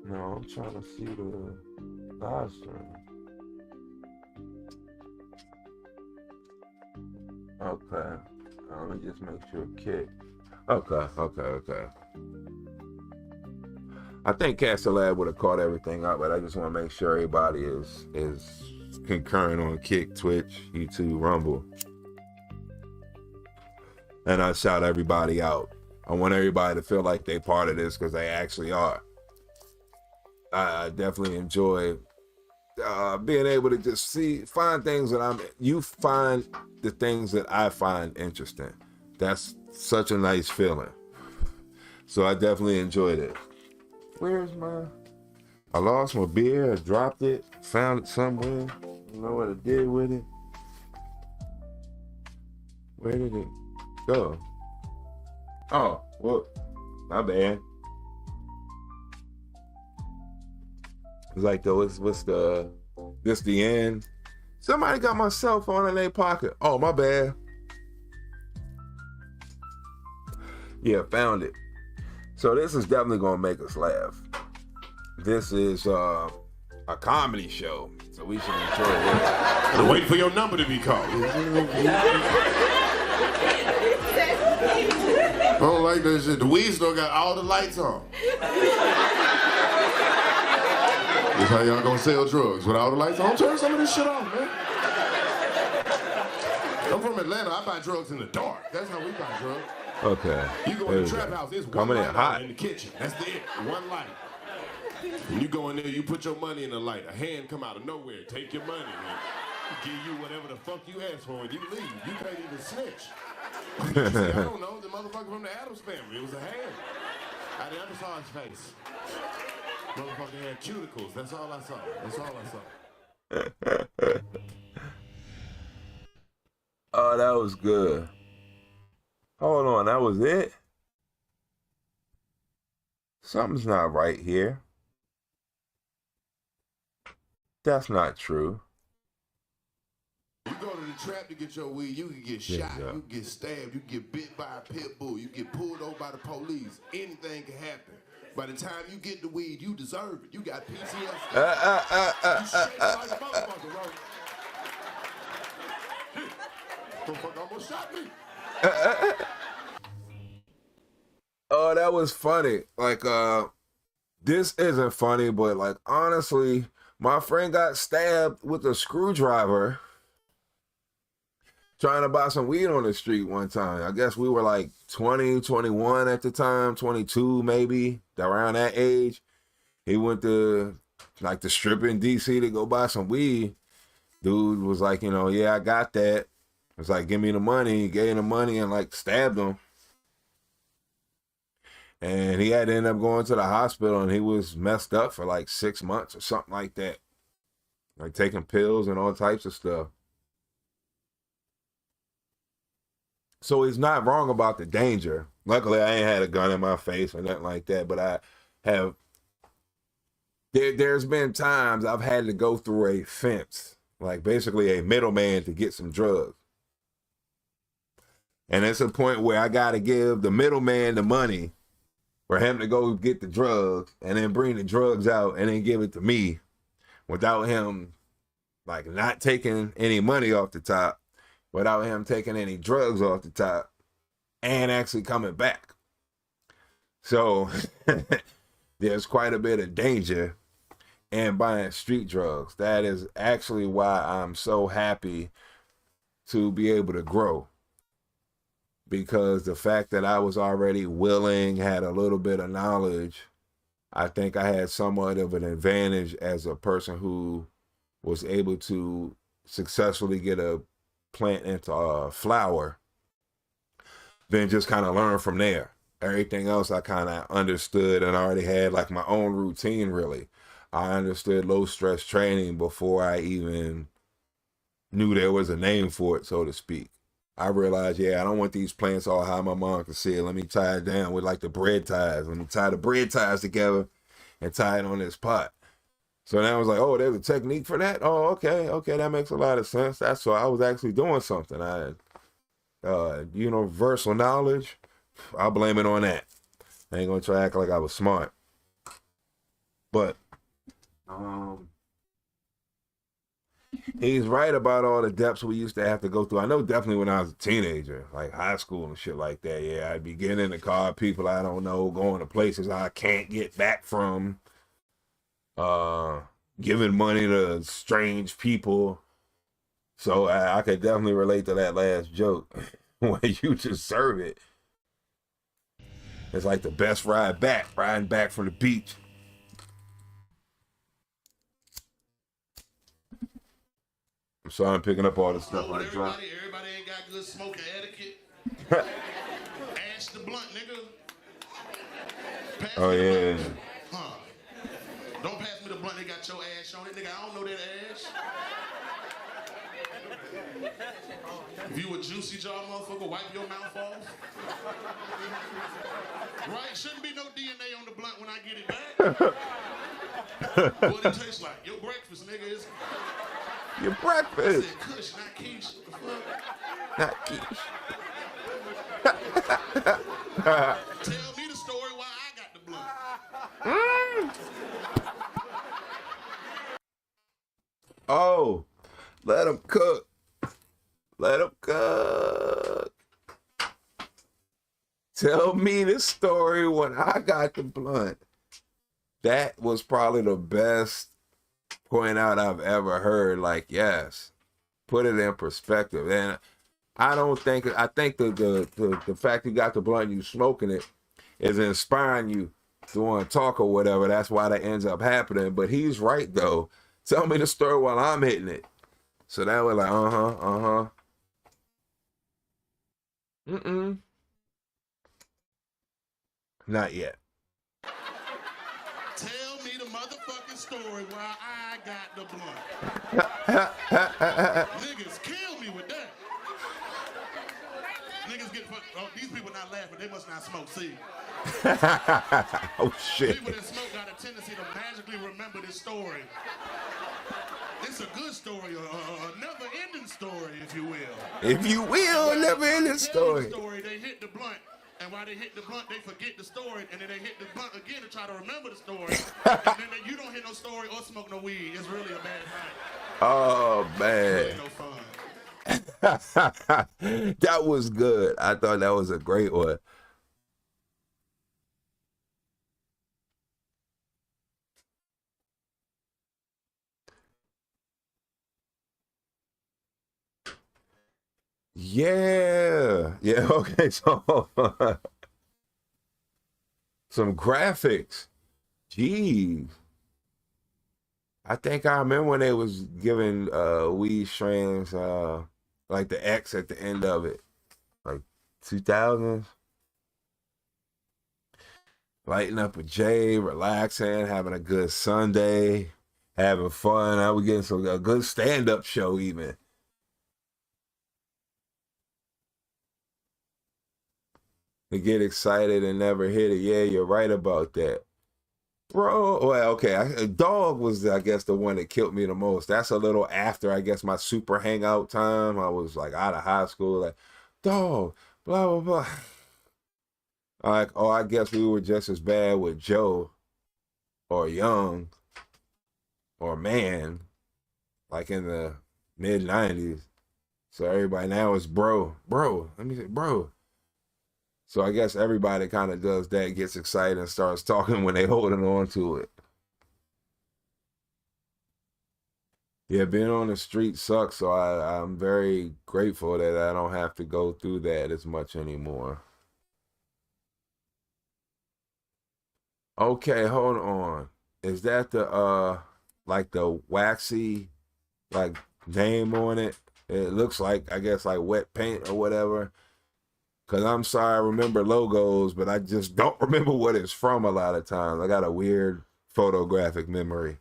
No, I'm trying to see the live stream. Okay. Let me just make sure kick. Okay. I think Castellab would have caught everything up, but I just want to make sure everybody is concurring on Kick, Twitch, YouTube, Rumble. And I shout everybody out. I want everybody to feel like they part of this because they actually are. I definitely enjoy being able to just find things that you find the things that I find interesting. That's such a nice feeling. So I definitely enjoyed it. I lost my beer, I dropped it, found it somewhere. I don't know what I did with it. Where did it go? Oh, well, my bad. It's like, though, this the end? Somebody got my cell phone in their pocket. Oh, my bad. Yeah, found it. So this is definitely gonna make us laugh. This is a comedy show, so we should enjoy it. Wait for your number to be called. I don't like that shit. The weed store got all the lights on. That's how y'all gonna sell drugs with all the lights on. Turn some of this shit off, man. I'm from Atlanta. I buy drugs in the dark. That's how we buy drugs. Okay. You go in the trap house, there's one light on in the kitchen. That's it. One light. When you go in there, you put your money in the light. A hand come out of nowhere, take your money, man. Give you whatever the fuck you ask for, and you leave. You can't even snitch. You say, I don't know, the motherfucker from the Addams family. It was a hand. I never saw his face. Motherfucker had cuticles. That's all I saw. Oh, that was good. Hold on, that was it? Something's not right here. That's not true. You go to the trap to get your weed, you can get shot, you can get stabbed, you can get bit by a pit bull, you get pulled over by the police. Anything can happen. By the time you get the weed, you deserve it. You got PTSD. You shit like a motherfucker, bro. Motherfucker almost shot me. Oh, that was funny. Like, this isn't funny, but like, honestly, my friend got stabbed with a screwdriver trying to buy some weed on the street one time. I guess we were like 20, 21 at the time, 22 maybe, around that age. He went to like the strip in DC to go buy some weed. Dude was like, yeah, I got that. It was like, give me the money. He gave him the money and like stabbed him. And he had to end up going to the hospital, and he was messed up for like 6 months or something like that. Like taking pills and all types of stuff. So he's not wrong about the danger. Luckily, I ain't had a gun in my face or nothing like that, but I have. There's been times I've had to go through a fence, like basically a middleman to get some drugs. And it's a point where I got to give the middleman the money for him to go get the drugs and then bring the drugs out and then give it to me without him like not taking any money off the top, without him taking any drugs off the top and actually coming back. So there's quite a bit of danger in buying street drugs. That is actually why I'm so happy to be able to grow. Because the fact that I was already willing, had a little bit of knowledge, I think I had somewhat of an advantage as a person who was able to successfully get a plant into a flower, then just kind of learn from there. Everything else I kind of understood and already had like my own routine, really. I understood low stress training before I even knew there was a name for it, so to speak. I realized, I don't want these plants all high my mom can see it. Let me tie it down with like the bread ties. Let me tie the bread ties together and tie it on this pot. So now I was like, oh, there's a technique for that? Oh, okay, that makes a lot of sense. That's why I was actually doing something. I had universal knowledge. I'll blame it on that. I ain't gonna try to act like I was smart. But He's right about all the depths we used to have to go through. I know definitely when I was a teenager, like high school and shit like that. Yeah, I'd be getting in the car, people I don't know, going to places I can't get back from, giving money to strange people. So I could definitely relate to that last joke. When you deserve it. It's like the best ride back, riding back from the beach. So I'm picking up all this stuff on the drive. Everybody ain't got good smoking etiquette. Ash the blunt, nigga. Oh yeah. Huh. Don't pass me the blunt, they got your ash on it, nigga. I don't know that ash. If you a juicy jaw motherfucker, wipe your mouth off. Right? Shouldn't be no DNA on the blunt when I get it back. What it tastes like? Your breakfast, nigga, is. Your breakfast. I said Kush, not quiche. Not quiche. Tell me the story why I got the blunt. Oh, let him cook. Let him cook. Tell me the story when I got the blunt. That was probably the best point out I've ever heard. Like, yes, put it in perspective. And I think the fact you got the blunt and you smoking it is inspiring you to want to talk or whatever. That's why that ends up happening. But he's right though. Tell me the story while I'm hitting it. So that was like, Not yet. Tell me the motherfucking story why I got the blunt. Niggas kill me with that. Niggas get fucked. Oh, these people not laughing. They must not smoke. See. Oh shit. People that smoke got a tendency to magically remember this story. It's a good story, a never-ending story, if you will. If you will, a never-ending story. They hit the blunt, and while they hit the blunt, they forget the story, and then they hit the blunt again to try to remember the story. And then you don't hit no story or smoke no weed. It's really a bad night. Oh man. It's really no fun. That was good. I thought that was a great one. Yeah. Okay. So some graphics. Jeez. I think I remember when they was giving weed strains like the X at the end of it, like 2000s. Lighting up a J, relaxing, having a good Sunday, having fun. I was getting a good stand-up show even. To get excited and never hit it. Yeah, you're right about that. Bro, well, okay. Dog was, I guess, the one that killed me the most. That's a little after, I guess, my super hangout time. I was like out of high school, like, dog, blah, blah, blah. Like, oh, I guess we were just as bad with Joe or Young or Man, like in the mid-90s. So everybody now is bro. Let me say bro. So I guess everybody kind of does that, gets excited and starts talking when they holding on to it. Yeah, being on the street sucks, so I'm very grateful that I don't have to go through that as much anymore. Okay, hold on. Is that the like the waxy like name on it? It looks like, I guess, like wet paint or whatever. Cause I'm sorry, I remember logos, but I just don't remember what it's from a lot of times. I got a weird photographic memory.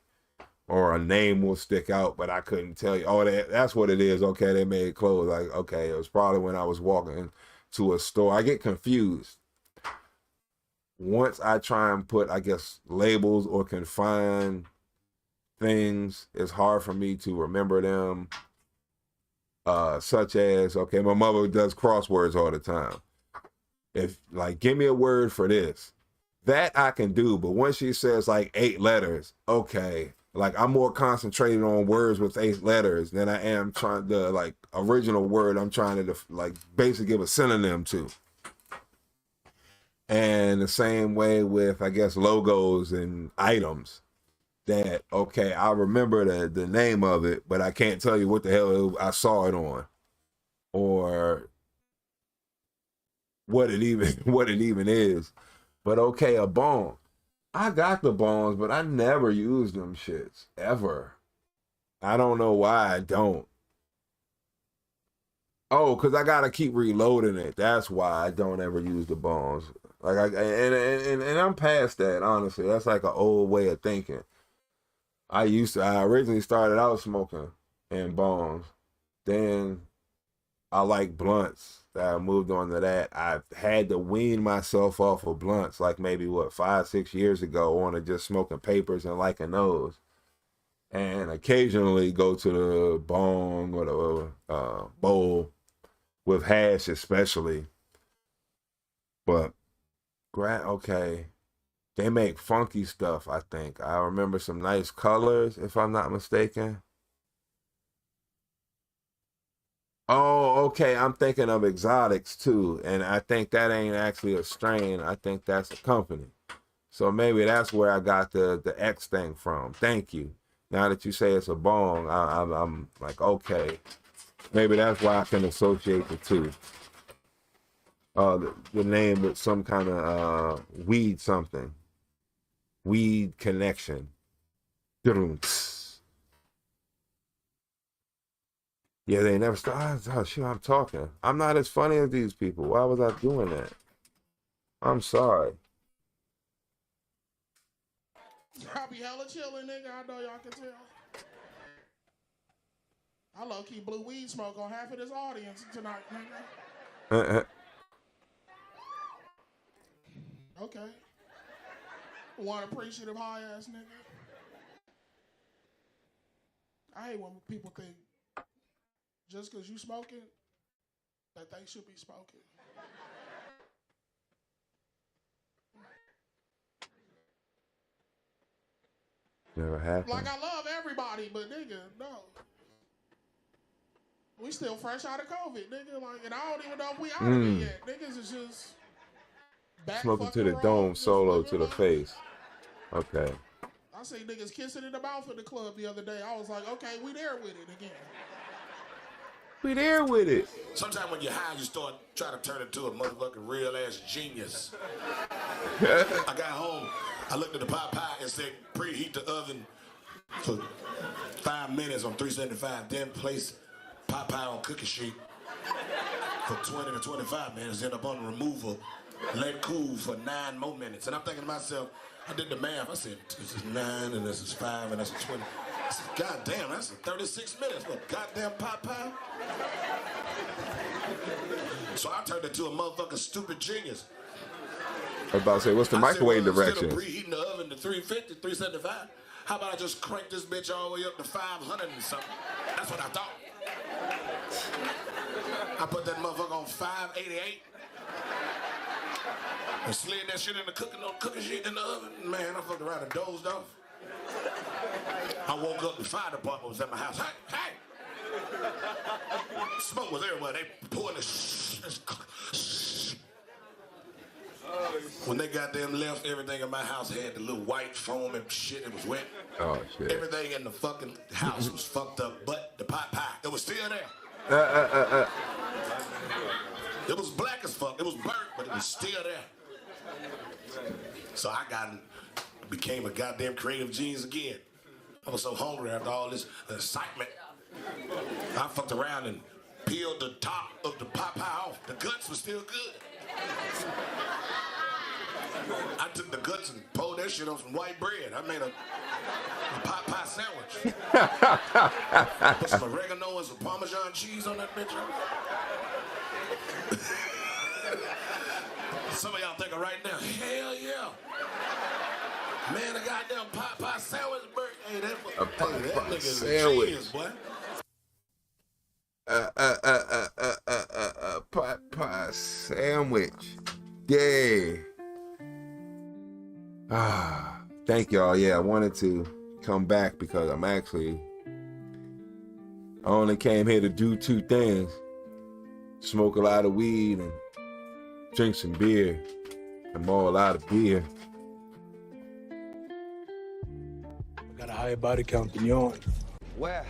Or a name will stick out, but I couldn't tell you. Oh, that's what it is. Okay, they made clothes. Like, okay, it was probably when I was walking to a store. I get confused. Once I try and put, I guess, labels or confine things, it's hard for me to remember them. Such as, okay, my mother does crosswords all the time. If, like, give me a word for this. That I can do, but once she says, like, 8 letters, okay, Like I'm more concentrated on words with 8 letters than I am trying the like original word I'm trying to like basically give a synonym to. And the same way with, I guess, logos and items that, okay, I remember the name of it, but I can't tell you what the hell I saw it on or what it even is. But okay, a bong. I got the bongs, but I never used them shits ever. I don't know why I don't. Oh, because I gotta keep reloading it. That's why I don't ever use the bongs. Like and I'm past that, honestly. That's like an old way of thinking. I originally started out smoking and bongs. Then I like blunts. I moved on to that. I had to wean myself off of blunts like maybe 5-6 years ago on to just smoking papers and liking those. And occasionally go to the bong or the bowl with hash especially. But okay, they make funky stuff, I think. I remember some nice colors, if I'm not mistaken. Oh, okay, I'm thinking of exotics too, and I think that ain't actually a strain. I think that's a company. So maybe that's where I got the X thing from. Thank you. Now that you say it's a bong, I'm like, okay, maybe that's why I can associate the two. The name with some kind of weed something. Weed connection. Yeah, they never start. Oh, shit, I'm talking. I'm not as funny as these people. Why was I doing that? I'm sorry. I be hella chilling, nigga. I know y'all can tell. I low-key blew weed smoke on half of this audience tonight, nigga. Okay. One appreciative high-ass nigga. I hate when people think just because you smoking, that they should be smoking. Never happened. Like, I love everybody, but nigga, no. We still fresh out of COVID, nigga. Like, and I don't even know if we out of it yet. Niggas is just back Smoking to the dome, solo to the face. Okay. I see niggas kissing in the mouth in the club the other day. I was like, okay, we there with it again. We there with it. Sometimes when you're high, you start trying to turn into a motherfucking real-ass genius. I got home, I looked at the pot pie and said, preheat the oven for 5 minutes on 375, then place pot pie on cookie sheet for 20 to 25 minutes, then up on the removal, let cool for 9 more minutes. And I'm thinking to myself, I did the math, I said, this is 9 and this is 5 and that's 20. I said, God damn, that's 36 minutes for goddamn pot pie. So I turned into a motherfucking stupid genius. I was about to say, what's the microwave direction? Instead of preheating the oven to 350, 375, how about I just crank this bitch all the way up to 500 and something? That's what I thought. I put that motherfucker on 588 and slid that shit in the cooking sheet in the oven. Man, I fucked around and dozed off. I woke up, the fire department was at my house. Hey! Smoke was everywhere. They pouring this. When they got them left, everything in my house had the little white foam and shit. It was wet. Oh, shit. Everything in the fucking house was fucked up, but the pot pie, it was still there. It was black as fuck. It was burnt, but it was still there. So I became a goddamn creative genius again. I was so hungry after all this excitement. I fucked around and peeled the top of the pot pie off. The guts were still good. I took the guts and pulled that shit on some white bread. I made a pot pie sandwich. Put some oregano and some Parmesan cheese on that bitch. Some of y'all thinking right now, hell yeah. Man, a goddamn pot pie sandwich, bro. Hey, that nigga's a genius, boy. Pot pie sandwich. Yay. Thank y'all. Yeah, I wanted to come back because I only came here to do two things: smoke a lot of weed and drink some beer. And more a lot of beer. Got a higher body count than yours. Well,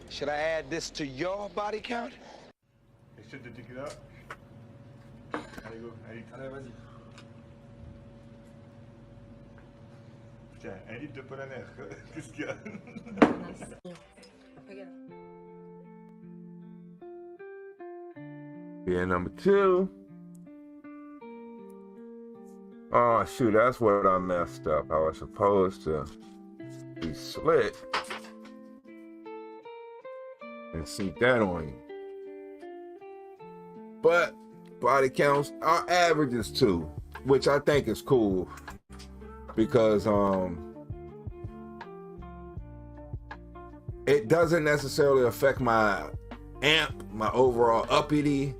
should I add this to your body count? Essaie de take it up. Allez, go. Allez, vas-y. Putain, 1 litre de polaner. Qu'est-ce qu'il y a? Beer number 2. Oh shoot, that's what I messed up. I was supposed to be slick and see that on you. But body counts, our average is 2, which I think is cool because it doesn't necessarily affect my amp, my overall uppity,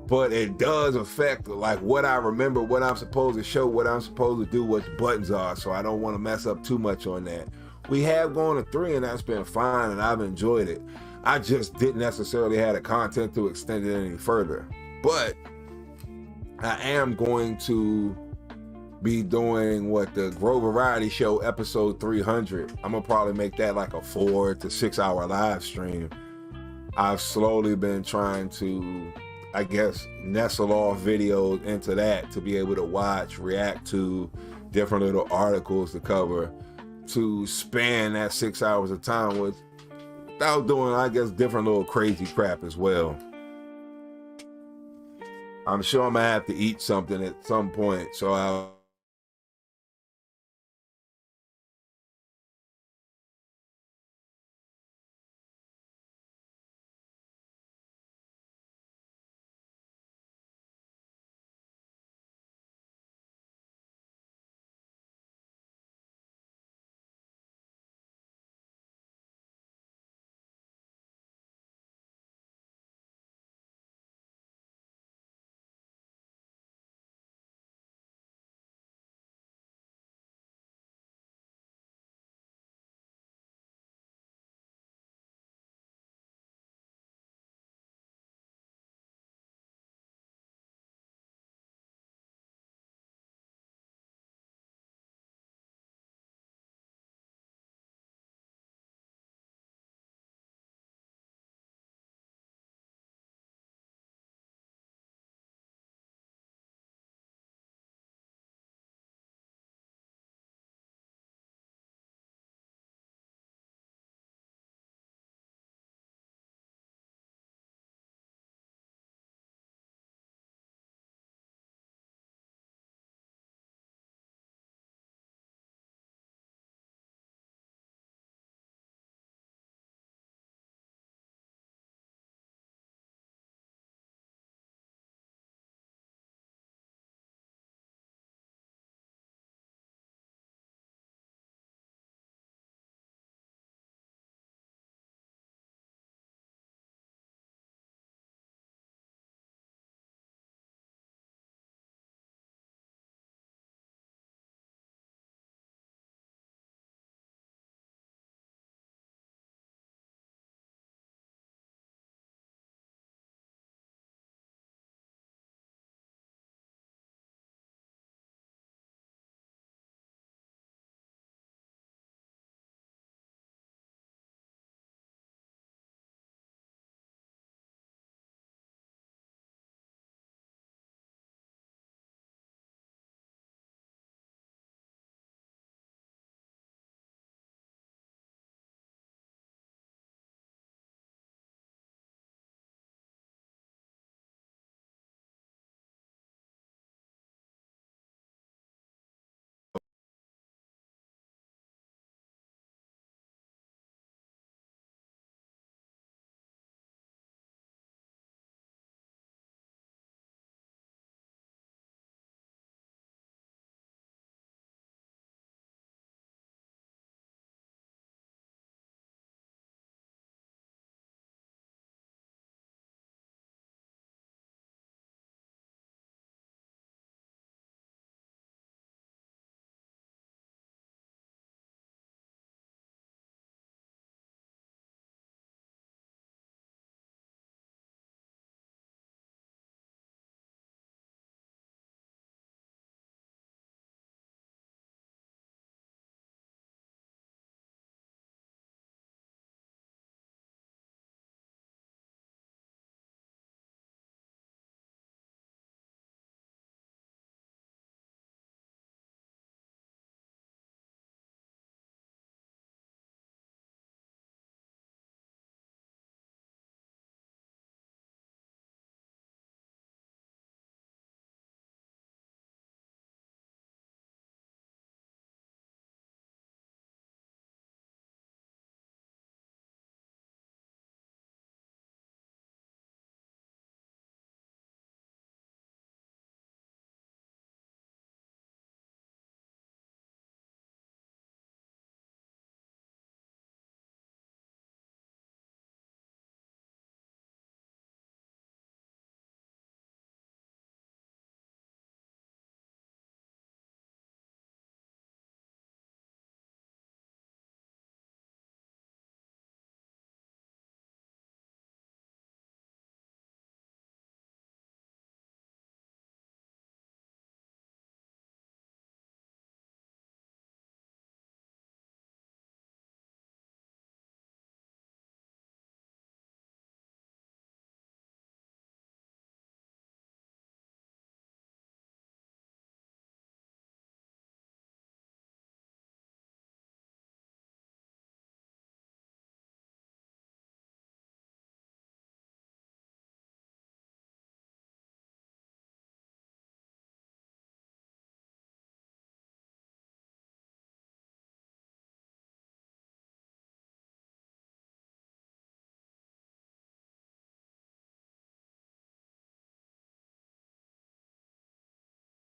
but it does affect like what I remember, what I'm supposed to show, what I'm supposed to do, what the buttons are. So I don't want to mess up too much on that. We have gone to 3 and that's been fine and I've enjoyed it. I just didn't necessarily have the content to extend it any further. But I am going to be doing the Grow Variety Show episode 300. I'm gonna probably make that like a 4 to 6 hour live stream. I've slowly been trying to, I guess, nestle off videos into that to be able to watch, react to different little articles to cover, to span that 6 hours of time without doing, I guess, different little crazy crap as well. I'm sure I'm gonna have to eat something at some point, so I'll